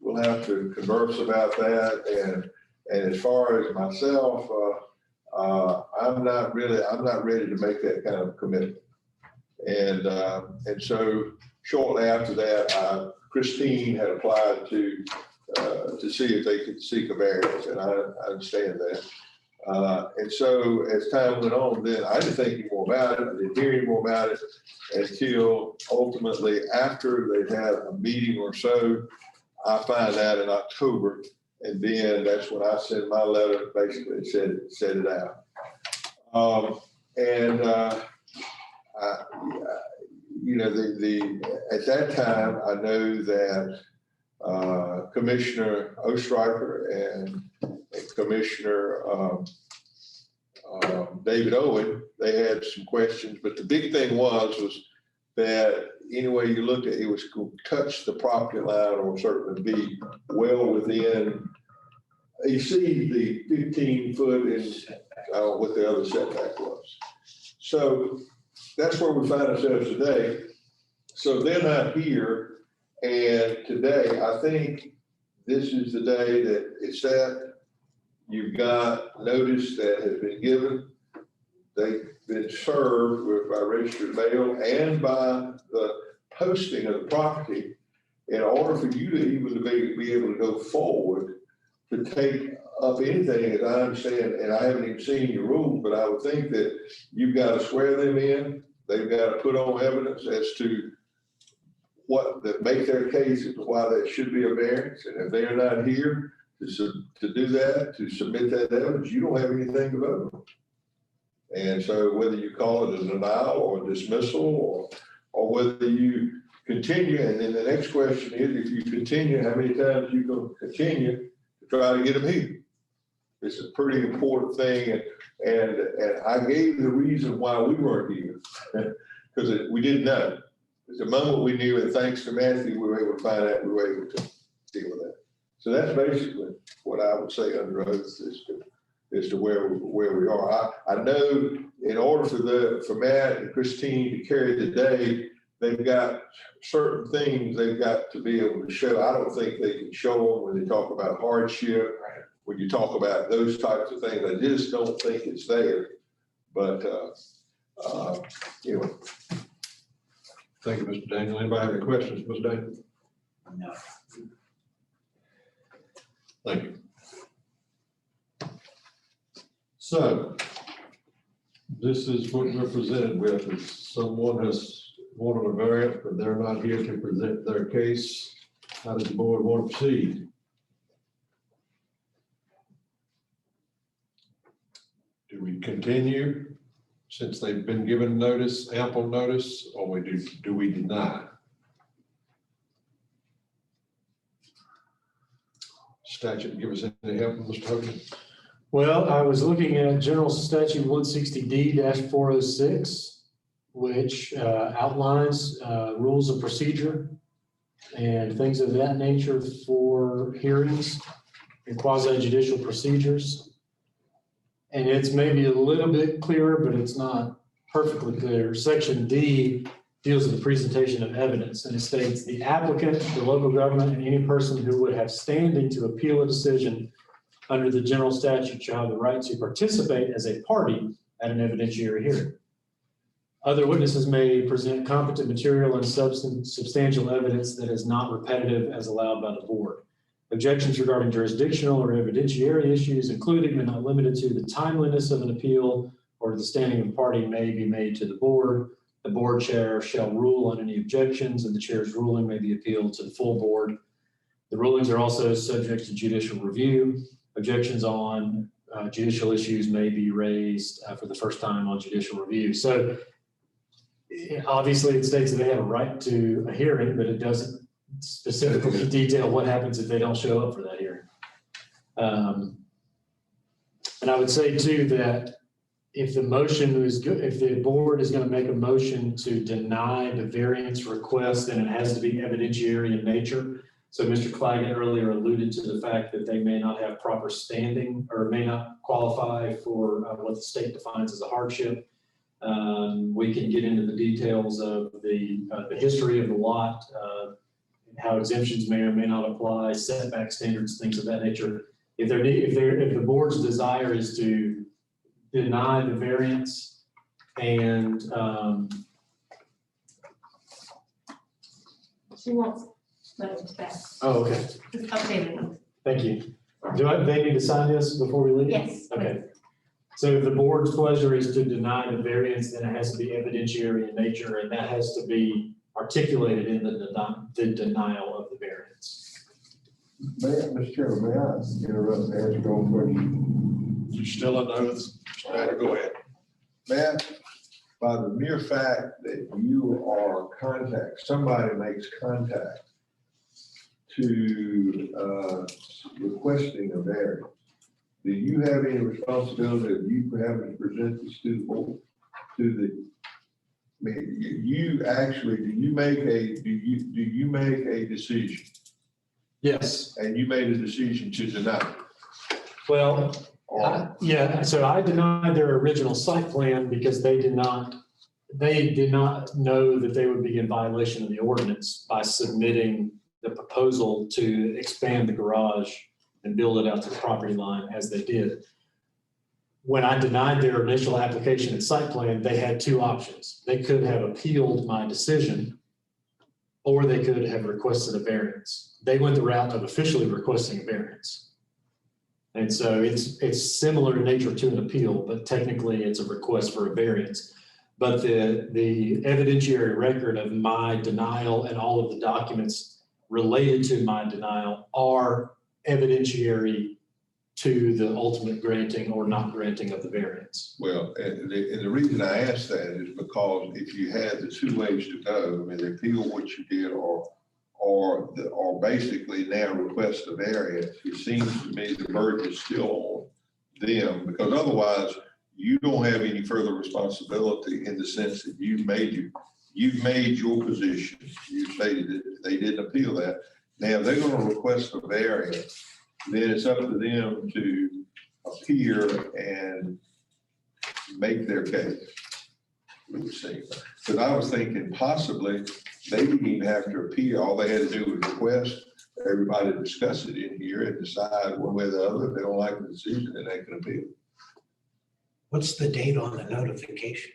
We'll have to converse about that. And as far as myself, I'm not ready to make that kind of commitment. And so shortly after that, Christine had applied to see if they could seek a variance, and I understand that. And so as time went on, then I didn't think any more about it. I didn't hear any more about it until ultimately after they'd had a meeting or so. I find out in October, and then that's when I sent my letter, basically said it out. At that time, I know that Commissioner Oestreicher and Commissioner David Owen, they had some questions, but the big thing was that any way you looked at it, was going to touch the property line or certainly be well within. You see the 15 foot is what the other setback was. So that's where we find ourselves today. So they're not here. And today, I think this is the day that it's set. You've got notice that has been given. They've been served by registered mail and by the posting of the property. In order for you to even be able to go forward to take up anything, as I understand, and I haven't even seen your rules, but I would think that you've got to swear them in. They've got to put on evidence as to what that make their case as to why there should be a variance. And if they're not here to do that, to submit that evidence, you don't have anything to vote on. And so whether you call it a denial or a dismissal or whether you continue, and then the next question is, if you continue, how many times you going to continue to try to get them here? It's a pretty important thing. And I gave the reason why we weren't here, because we didn't know. At the moment we knew, and thanks to Matthew, we were able to find out, we were able to deal with that. So that's basically what I would say under oath as to where we are. I know in order for Matt and Christine to carry the day, they've got certain things they've got to be able to show. I don't think they can show them when they talk about hardship, when you talk about those types of things. I just don't think it's there. But anyway. Thank you, Mr. Daniel. Anybody have any questions, Mr. Daniel? No. Thank you. So this is what we're presented with. If someone has wanted a variance, but they're not here to present their case, how does the board want to proceed? Do we continue since they've been given notice, ample notice, or do we deny? Statute give us any help, Mr. Hogan? Well, I was looking at General Statute 160D-406, which outlines rules of procedure and things of that nature for hearings and quasi-judicial procedures. And it's maybe a little bit clearer, but it's not perfectly clear. Section D deals with the presentation of evidence, and it states the applicant, the local government, and any person who would have standing to appeal a decision under the general statute shall have the right to participate as a party at an evidentiary hearing. Other witnesses may present competent material and substantial evidence that is not repetitive as allowed by the board. Objections regarding jurisdictional or evidentiary issues, including but not limited to the timeliness of an appeal or the standing of a party, may be made to the board. The board chair shall rule on any objections, and the chair's ruling may be appealed to the full board. The rulings are also subject to judicial review. Objections on judicial issues may be raised for the first time on judicial review. So obviously it states that they have a right to a hearing, but it doesn't specifically detail what happens if they don't show up for that hearing. And I would say too that if the motion is good, if the board is going to make a motion to deny the variance request, then it has to be evidentiary in nature. So Mr. Claggett earlier alluded to the fact that they may not have proper standing or may not qualify for what the state defines as a hardship. We can get into the details of the history of the lot, how exemptions may or may not apply, setback standards, things of that nature. If the board's desire is to deny the variance and She wants those back. oh, okay, Just updated them. thank you. They need to sign this before we leave? Yes. Okay. So if the board's pleasure is to deny the variance, then it has to be evidentiary in nature, and that has to be articulated in the denial of the variance. Mr. Chairman, may I interrupt and ask you one question? You're still on oath. Go ahead. Matt, by the mere fact that you are somebody makes contact to requesting a variance, do you have any responsibility of you having to present this to the board? I mean, you actually, do you make a decision? Yes. And you made a decision to deny? Well, yeah, so I denied their original site plan because they did not know that they would be in violation of the ordinance by submitting the proposal to expand the garage and build it out to the property line as they did. When I denied their initial application and site plan, they had two options. They could have appealed my decision, or they could have requested a variance. They went the route of officially requesting a variance. And so it's similar in nature to an appeal, but technically it's a request for a variance. But the evidentiary record of my denial and all of the documents related to my denial are evidentiary to the ultimate granting or not granting of the variance. Well, and the reason I ask that is because if you had the two ways to go, I mean, they appeal what you did or basically now request a variance, it seems to me the burden is still on them, because otherwise you don't have any further responsibility in the sense that you've made your position. You stated that they didn't appeal that. Now, if they're going to request a variance, then it's up to them to appear and make their case. Because I was thinking possibly they didn't even have to appeal. All they had to do was request everybody to discuss it in here and decide one way or the other. If they don't like the decision, then they can appeal. What's the date on the notification?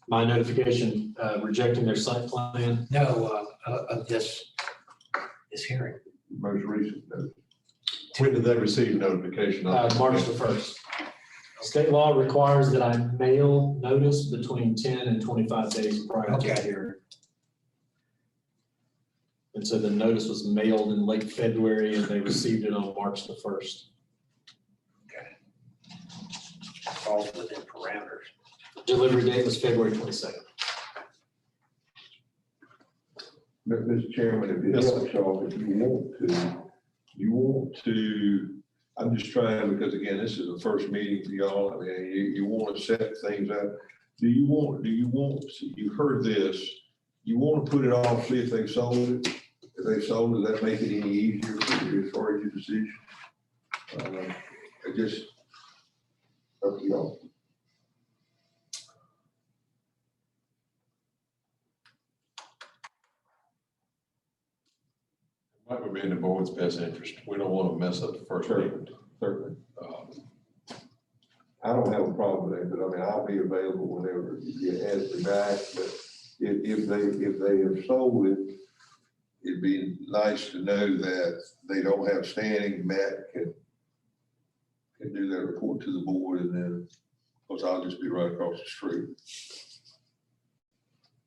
My notification rejecting their site plan. No, of this hearing. Most recent notice. When did they receive notification? March the 1st. State law requires that I mail notice between 10 and 25 days prior to the hearing. And so the notice was mailed in late February and they received it on March the 1st. Okay. Falls within parameters. Delivery date was February 22nd. Mr. Chairman, if you help, y'all, if you want to, I'm just trying, because again, this is the first meeting for y'all. I mean, you want to set things up. Do you want, you heard this, you want to put it off, see if they sold it? If they sold it, does that make it any easier for you as far as your decision? Just up to y'all. be in the board's best interest. We don't want to mess up the first meeting. Certainly. I don't have a problem with that, but I mean, I'll be available whenever you ask me back, but if they have sold it, it'd be nice to know that they don't have standing. Matt can do their report to the board, and then, of course, I'll just be right across the street.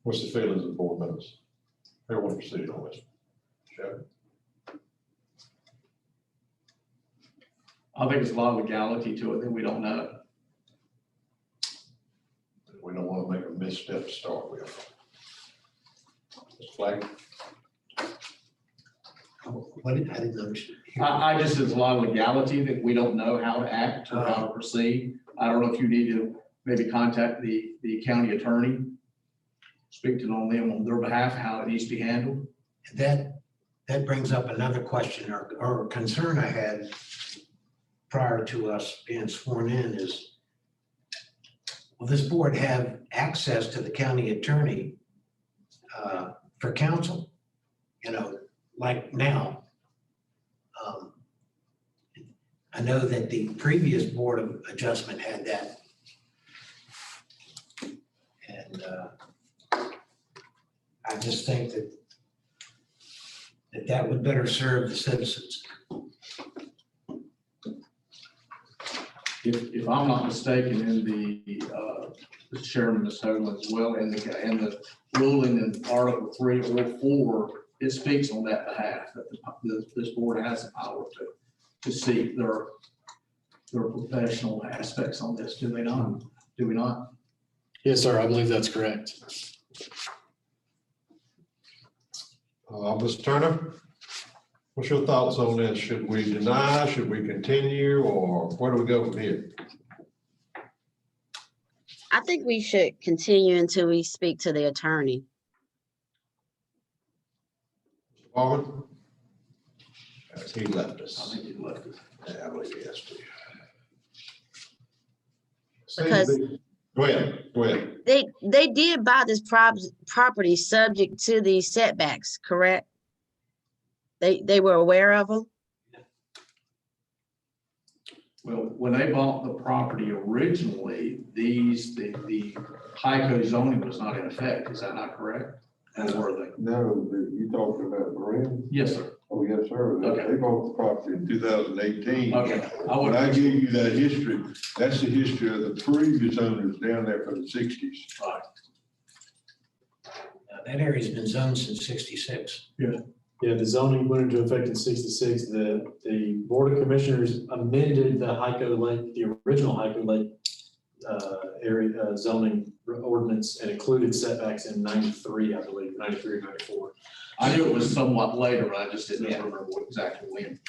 What's the feelings of the board members? Everyone proceed on this. Jeff? I think there's a lot of legality to it that we don't know. We don't want to make a misstep to start with. Mr. Flagg? What did, I didn't understand. I just, there's a lot of legality that we don't know how to act or how to proceed. I don't know if you need to maybe contact the county attorney, speak to them on their behalf, how it needs to be handled. That brings up another question or concern I had prior to us being sworn in is, will this board have access to the county attorney for counsel? You know, like now. I know that the previous Board of Adjustment had that. And I just think that would better serve the citizens. If I'm not mistaken, in the Chairman, Ms. Hoagland as well, and the ruling in Article 3 or 4, it speaks on that behalf, that this board has the power to seek their professional aspects on this. Do they not? Do we not? Yes, sir. I believe that's correct. Mr. Turner, what's your thoughts on this? Should we deny, should we continue, or where do we go from here? I think we should continue until we speak to the attorney. Barman? He left us. I think he left it. Yeah, I believe he has to. Because- Go ahead. They did buy this property subject to these setbacks, correct? They were aware of them? Well, when they bought the property originally, the HICO zoning was not in effect. Is that not correct? Or were they? No, you talking about Marin? Yes, sir. Oh, yes, sir. Okay. They bought the property in 2018. Okay. When I give you that history, that's the history of the previous owners down there from the 60s. Right. That area's been zoned since '66. Yeah, the zoning went into effect in 66. The Board of Commissioners amended the HICO Lake, the original HICO Lake area zoning ordinance, and included setbacks in 93, I believe, 93 or 94. I knew it was somewhat later, but I just didn't remember exactly when.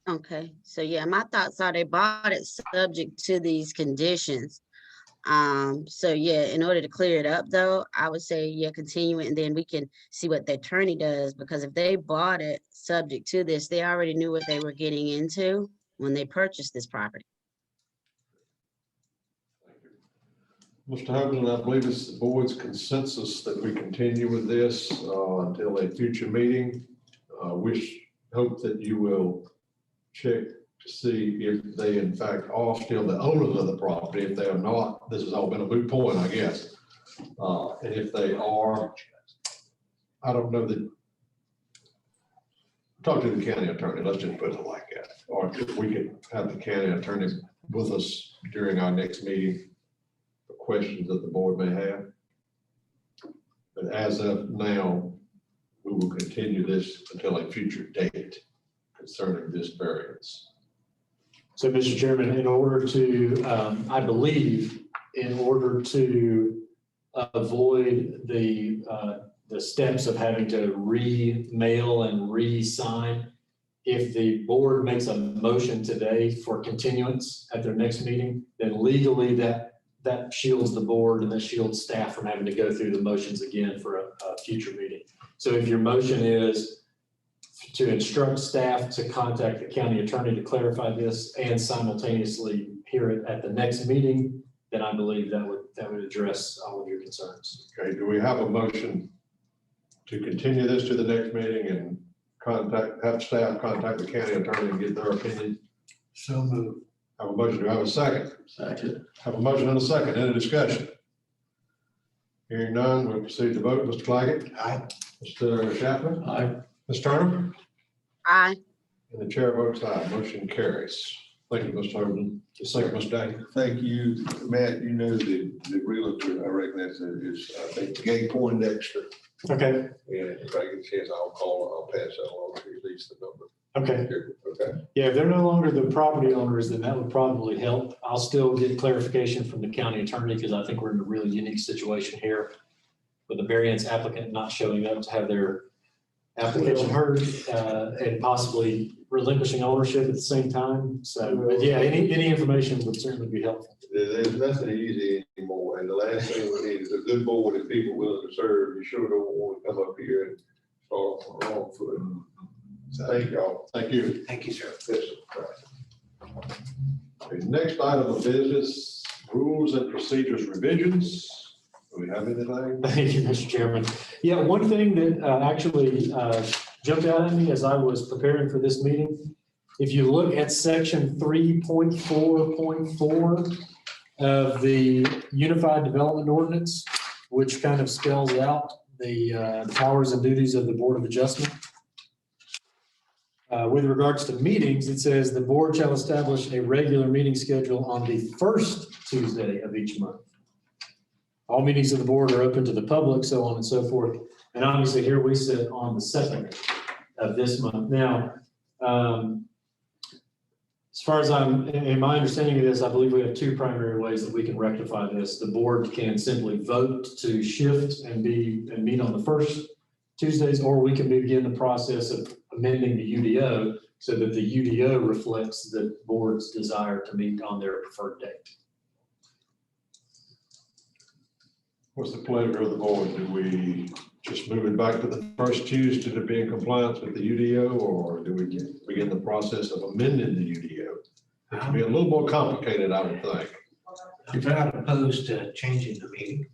Okay, so yeah, my thoughts are they bought it subject to these conditions. So yeah, in order to clear it up though, I would say, yeah, continue it and then we can see what the attorney does, because if they bought it subject to this, they already knew what they were getting into when they purchased this property. Mr. Hoagland, I believe it's the board's consensus that we continue with this until a future meeting. Hope that you will check to see if they in fact are still the owners of the property. If they are not, this has all been a moot point, I guess. And if they are, I don't know that. Talk to the county attorney, let's just put it like that. Or if we could have the county attorney with us during our next meeting, for questions that the board may have. But as of now, we will continue this until a future date concerning this variance. So, Mr. Chairman, in order to, I believe, in order to avoid the steps of having to re-mail and re-sign, if the board makes a motion today for continuance at their next meeting, then legally that shields the board and that shields staff from having to go through the motions again for a future meeting. So if your motion is to instruct staff to contact the county attorney to clarify this and simultaneously hear it at the next meeting, then I believe that would address all of your concerns. Okay, do we have a motion to continue this to the next meeting and have staff contact the county attorney and get their opinion? So moved. Have a motion, do I have a second? Second. Have a motion and a second, any discussion? Hearing none, we'll proceed to vote. Mr. Claggett? Aye. Mr. Chapman? Aye. Ms. Turner? Aye. And the chair votes aye, motion carries. Thank you, Mr. Overton. Second, Mr. Daniel. Thank you, Matt. You know, the realtor, I reckon that's, is, I think, Gay Poindexter. Okay, And if I get a chance, I'll call, I'll pass that along, at least the number. okay. Okay. Yeah, if they're no longer the property owners, then that would probably help. I'll still get clarification from the county attorney because I think we're in a really unique situation here with the variance applicant not showing up to have their application heard and possibly relinquishing ownership at the same time. So, but yeah, any information would certainly be helpful. There's nothing easy anymore, and the last thing we need is a good board and people willing to serve. You sure don't want to come up here and start on the wrong foot. So thank y'all. Thank you. Thank you, sir. Yes, sir. The next item of business, rules and procedures revisions. Do we have anything? Thank you, Mr. Chairman. Yeah, one thing that actually jumped out at me as I was preparing for this meeting, if you look at section 3.4.4 of the Unified Development Ordinance, which kind of spells out the powers and duties of the Board of Adjustment. With regards to meetings, it says the board shall establish a regular meeting schedule on the first Tuesday of each month. All meetings of the board are open to the public, so on and so forth. And obviously here we sit on the second of this month. Now, as far as in my understanding of this, I believe we have two primary ways that we can rectify this. The board can simply vote to shift and meet on the first Tuesdays, or we can begin the process of amending the UDO so that the UDO reflects the board's desire to meet on their preferred date. What's the pleasure of the board? Do we just move it back to the first Tuesday to be in compliance with the UDO, or do we begin the process of amending the UDO? It can be a little more complicated, I would think. I'm not opposed to changing the meeting.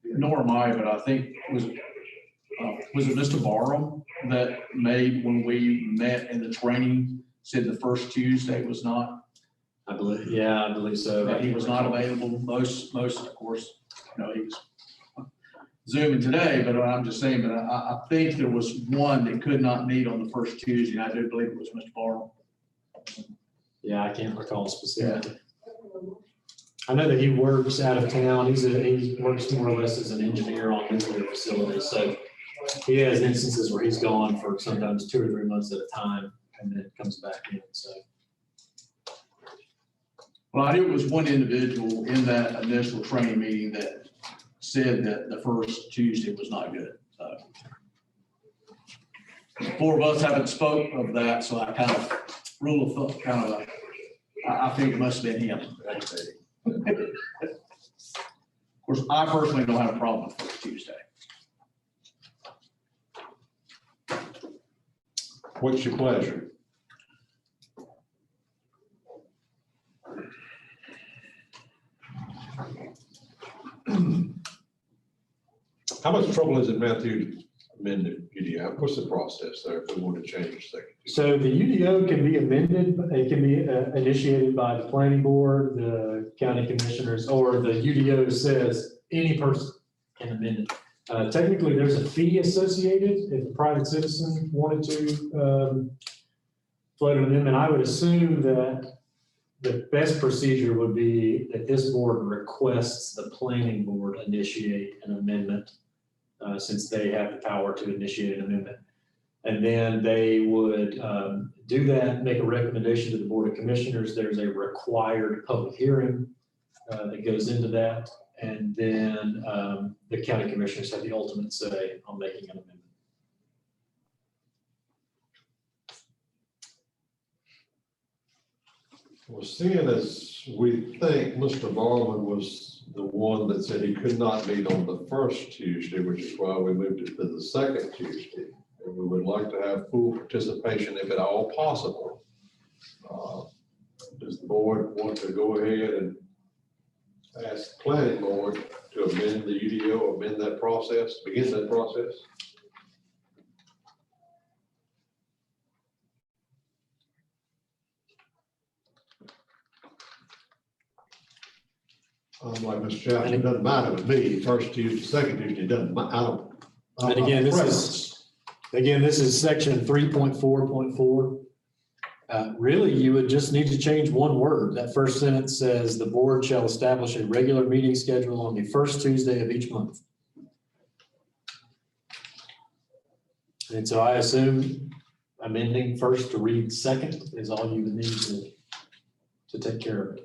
Nor am I, but I think was it Mr. Barham that made, when we met in the training, said the first Tuesday was not, I believe so. that he was not available. Most, of course, you know, he was Zooming today, but I'm just saying, but I think there was one that could not meet on the first Tuesday. I do believe it was Mr. Barham. Yeah, I can't recall specifically. I know that he works out of town. He works more or less as an engineer on nuclear facilities. So he has instances where he's gone for sometimes 2 or 3 months at a time and then comes back in. So. Well, I knew it was one individual in that initial training meeting that said that the first Tuesday was not good. So the 4 of us haven't spoke of that, so I kind of I think it must have been him. Of course, I personally don't have a problem with first Tuesday. What's your pleasure? How much trouble is it, Matthew, amended UDO? What's the process there if we want to change things? So the UDO can be amended. It can be initiated by the planning board, the county commissioners, or the UDO says any person can amend it. Technically, there's a fee associated if a private citizen wanted to float an amendment. I would assume that the best procedure would be that this board requests the planning board initiate an amendment since they have the power to initiate an amendment. And then they would do that, make a recommendation to the Board of Commissioners. There's a required public hearing that goes into that. And then the county commissioners have the ultimate say on making an amendment. Well, seeing as we think Mr. Barman was the one that said he could not meet on the first Tuesday, which is why we moved it to the second Tuesday. And we would like to have full participation if at all possible. Does the board want to go ahead and ask the planning board to amend the UDO, amend that process, begin that process? I'm like Mr. Chapman, it doesn't matter to me, first Tuesday, second Tuesday, it doesn't, I don't. And again, this is section 3.4.4. Really, you would just need to change one word. That first sentence says the board shall establish a regular meeting schedule on the first Tuesday of each month. And so I assume amending first to read second is all you would need to take care of it.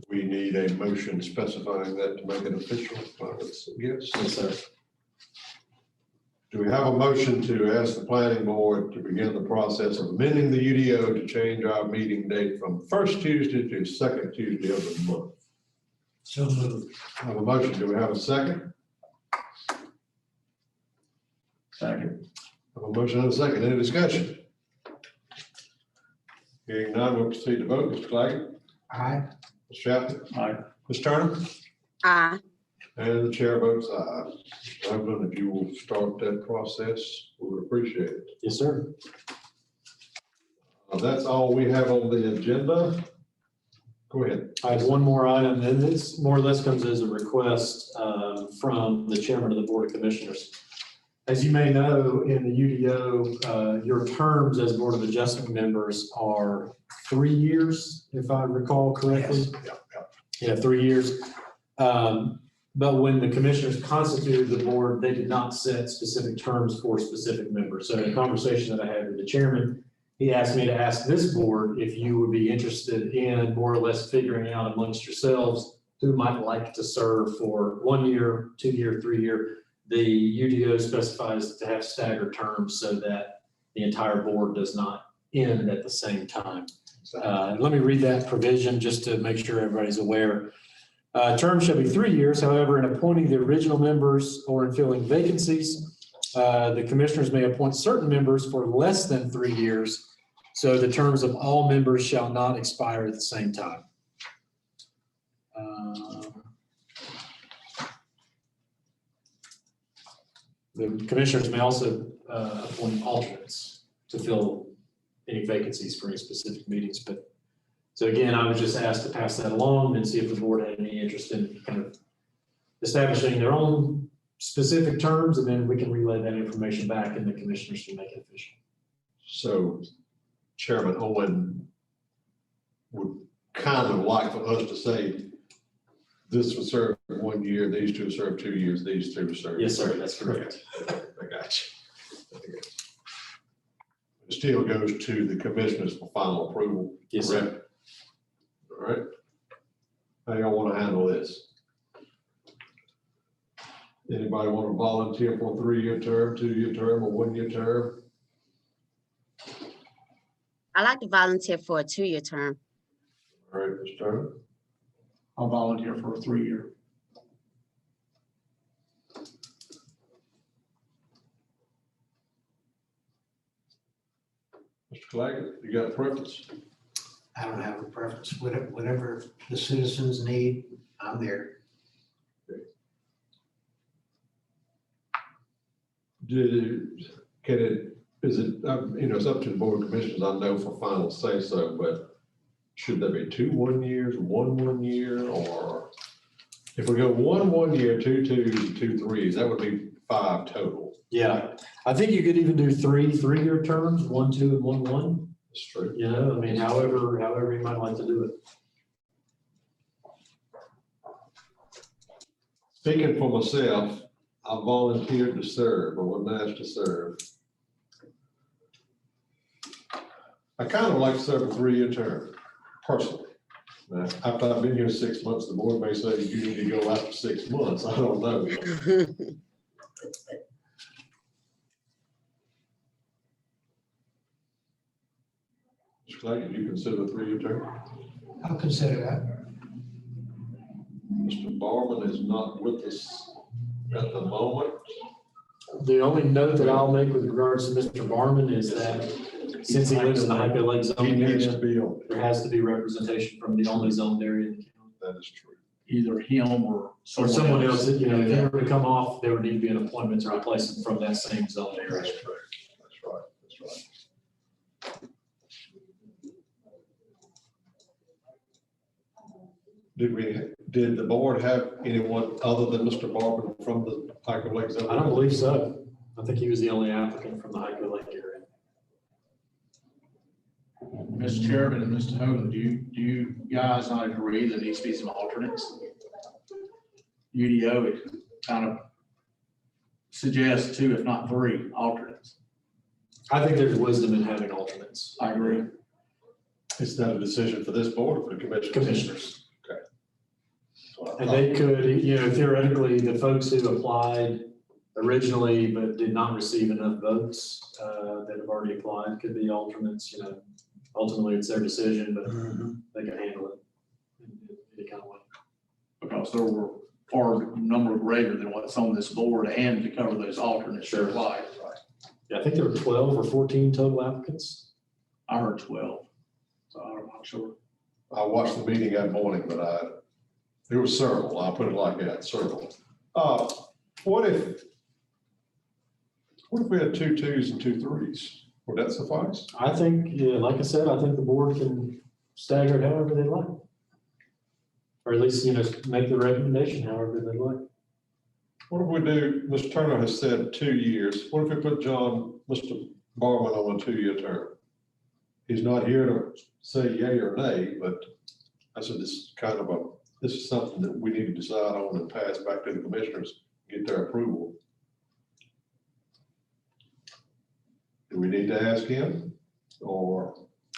We need a motion specifying that to make it official. Yes. Yes, sir. Do we have a motion to ask the planning board to begin the process of amending the UDO to change our meeting date from first Tuesday to second Tuesday of the month? So moved. I have a motion. Do we have a second? Second. I have a motion and a second. Any discussion? Hearing none, we'll proceed to vote. Mr. Claggett? Aye. Mr. Chapman? Aye. Ms. Turner? Aye. And the chair votes aye. Evelyn, if you will start that process, we would appreciate it. Yes, sir. That's all we have on the agenda. Go ahead. I have one more item, and this more or less comes as a request from the chairman of the Board of Commissioners. As you may know, in the UDO, your terms as Board of Adjustment members are 3 years, if I recall correctly. Yes. Yeah, 3 years. But when the commissioners constituted the board, they did not set specific terms for specific members. So in a conversation that I had with the chairman, he asked me to ask this board if you would be interested in more or less figuring out amongst yourselves who might like to serve for 1 year, 2 year, 3 year. The UDO specifies to have staggered terms so that the entire board does not end at the same time. Let me read that provision just to make sure everybody's aware. Term shall be 3 years. However, in appointing the original members or in filling vacancies, the commissioners may appoint certain members for less than 3 years. So the terms of all members shall not expire at the same time. The commissioners may also appoint alternates to fill any vacancies for any specific meetings. But so again, I was just asked to pass that along and see if the board had any interest in kind of establishing their own specific terms, and then we can relay that information back and the commissioners can make it official. So Chairman Owen would kind of like for us to say, this will serve 1 year, these two serve 2 years, these two serve. Yes, sir, that's correct. I got you. It still goes to the commissioners for final approval. Yes, sir. Correct? All right. How y'all want to handle this? Anybody want to volunteer for a 3-year term, 2-year term, or 1 year term? I like to volunteer for a 2-year term. All right, Mr. Turner. I'll volunteer for a 3-year. Mr. Claggett, you got a preference? I don't have a preference. Whatever the citizens need, I'm there. Is it, it's up to the board of commissioners, I know for final say so, but should there be 2 1 years, 1 year, or if we go 1 year, 2 2s, 2 3s, that would be 5 total. Yeah, I think you could even do 3 3-year terms, 1 2 and 1 1. That's true. You know, I mean, however you might like to do it. Speaking for myself, I volunteered to serve, or wasn't asked to serve. I kind of like to serve a 3-year term, personally. Now, after I've been here 6 months, the board may say you need to go after 6 months. I don't know. Mr. Clay, do you consider a 3-year term? I'll consider that. Mr. Barman is not with us at the moment. The only note that I'll make with regards to Mr. Barman is that since he lives in the Hyco Lake He zoning needs to area, be on. there has to be representation from the only zoned area in the county. That is true. Either him or Or someone else, that, you know, if he were to come off, there would need to be an appointment to replace him from that same zone area. That's correct. That's right. That's right. Did the board have anyone other than Mr. Barber from the Hiker Lake zone? I don't believe so. I think he was the only applicant from the Hiker Lake area. Mr. Chairman and Mr. Hogan, do you guys not agree there needs to be some alternates? UDO, it kind of suggests 2, if not 3 alternates. I think there's wisdom in having alternates. I agree. It's not a decision for this board or for the commissioners? Commissioners. Okay. So I And thought- they could, theoretically, the folks who applied originally but did not receive enough votes that have already applied could be alternates, Ultimately, it's their decision, but they can handle it in any kind of way. Because there were far number greater than what's on this board and to cover those alternates that applied. Yeah, I think there were 12 or 14 total applicants. I heard 12, so I'm not sure. I watched the meeting that morning, but there was several, I'll put it like that, several. What if we had 2 2s and 2 3s? Would that suffice? I think, like I said, I think the board can stagger it however they like. Or at least, make the recommendation however they like. What if we do, Mr. Turner has said 2 years, what if we put Mr. Barwin on a 2-year term? He's not here to say yay or nay, but I said this is something that we need to decide on and pass back to the commissioners, get their approval. Do we need to ask him or?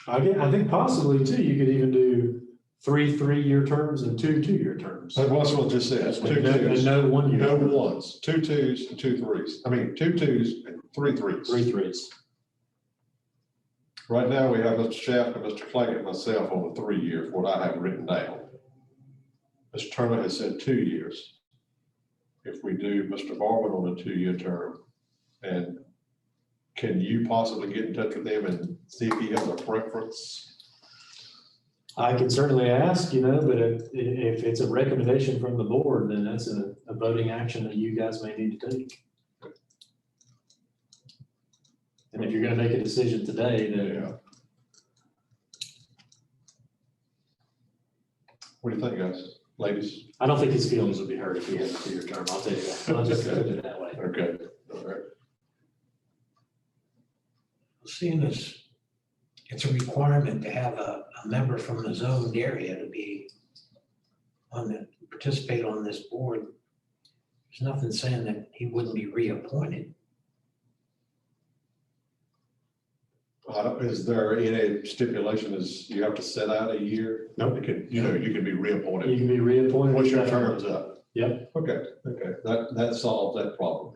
I think possibly too, you could even do 3 3-year terms and 2 2-year terms. That's what this says, 2 And 2s. no 1 year. No 1s, 2 2s and 2 3s. I mean, 2 2s and 3 3s. 3 3s. Right now, we have Mr. Shaft and Mr. Claggett and myself on the 3 years, what I have written down. Mr. Turner has said 2 years. If we do Mr. Barwin on a 2-year term, and can you possibly get in touch with him and see if he has a preference? I can certainly ask, but if it's a recommendation from the board, then that's a voting action that you guys may need to take. And if you're gonna make a decision today, then What do you think, guys, ladies? I don't think his feelings would be hurt if he has a 2-year term. I'll tell you that. I'll just put it that way. Okay, all right. Seeing as it's a requirement to have a member from the zoned area to be participate on this board, there's nothing saying that he wouldn't be reappointed. Is there any stipulation is you have to set out a year? Nope. You can be reappointed. You can be reappointed. Once your term's up. Yep. Okay, that solves that problem.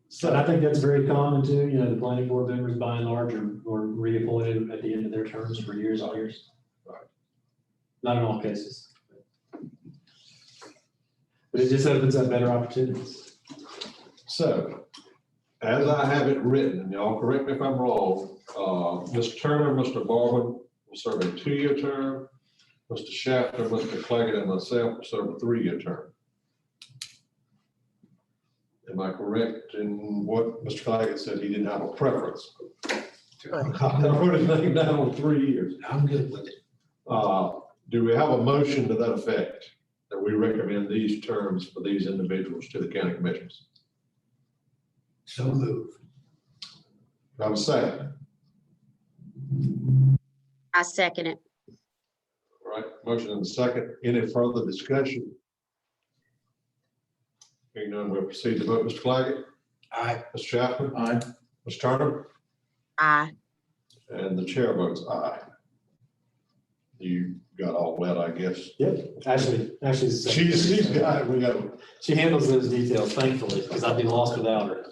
So I think that's very common too, the planning board members by and large are reappointed at the end of their terms for years and years. Right. Not in all cases. But it just opens up better opportunities. So, as I have it written, and y'all correct me if I'm wrong, Mr. Turner, Mr. Barwin will serve a 2-year term. Mr. Shafter, Mr. Claggett, and myself will serve a 3-year term. Am I correct in what Mr. Claggett said? He didn't have a preference. I put his name down on 3 years. I'm good with it. Do we have a motion to that effect, that we recommend these terms for these individuals to the county commissioners? So moved. Do I have a second? I second it. All right, motion and a second. Any further discussion? Hearing none, we'll proceed to vote. Mr. Claggett? Aye. Mr. Chapman? Aye. Mr. Turner? Aye. And the chair votes aye. You got all that, I guess. Yep, Ashley's. She's got it. We got it. She handles those details thankfully, because I'd be lost without her.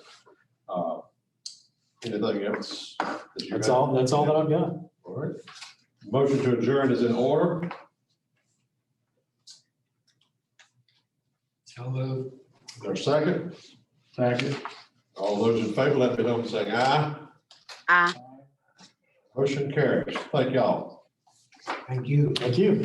Anything else? that you That's have? all that I've got. All right. Motion to adjourn is in order. So moved. There's a second. Second. All those in favor, let me know by saying aye. Aye. Motion carries. Thank y'all. Thank you. Thank you.